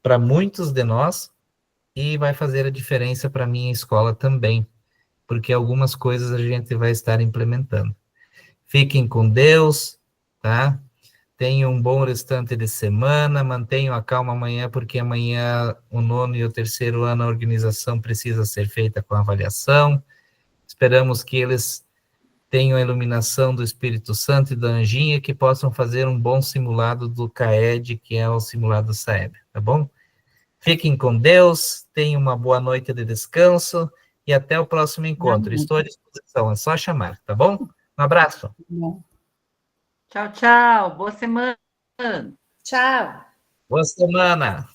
para muitos de nós, e vai fazer a diferença para a minha escola também, porque algumas coisas a gente vai estar implementando. Fiquem com Deus, tá? Tenham um bom restante de semana, mantenham a calma amanhã, porque amanhã o 9º e o 3º ano a organização precisa ser feita com avaliação. Esperamos que eles tenham a iluminação do Espírito Santo e da Anjinha, que possam fazer um bom simulado do CAED, que é o simulado SAEB, tá bom? Fiquem com Deus, tenham uma boa noite de descanso, e até o próximo encontro. Estou à disposição, é só chamar, tá bom? Um abraço. Tchau, tchau. Boa semana. Tchau. Boa semana.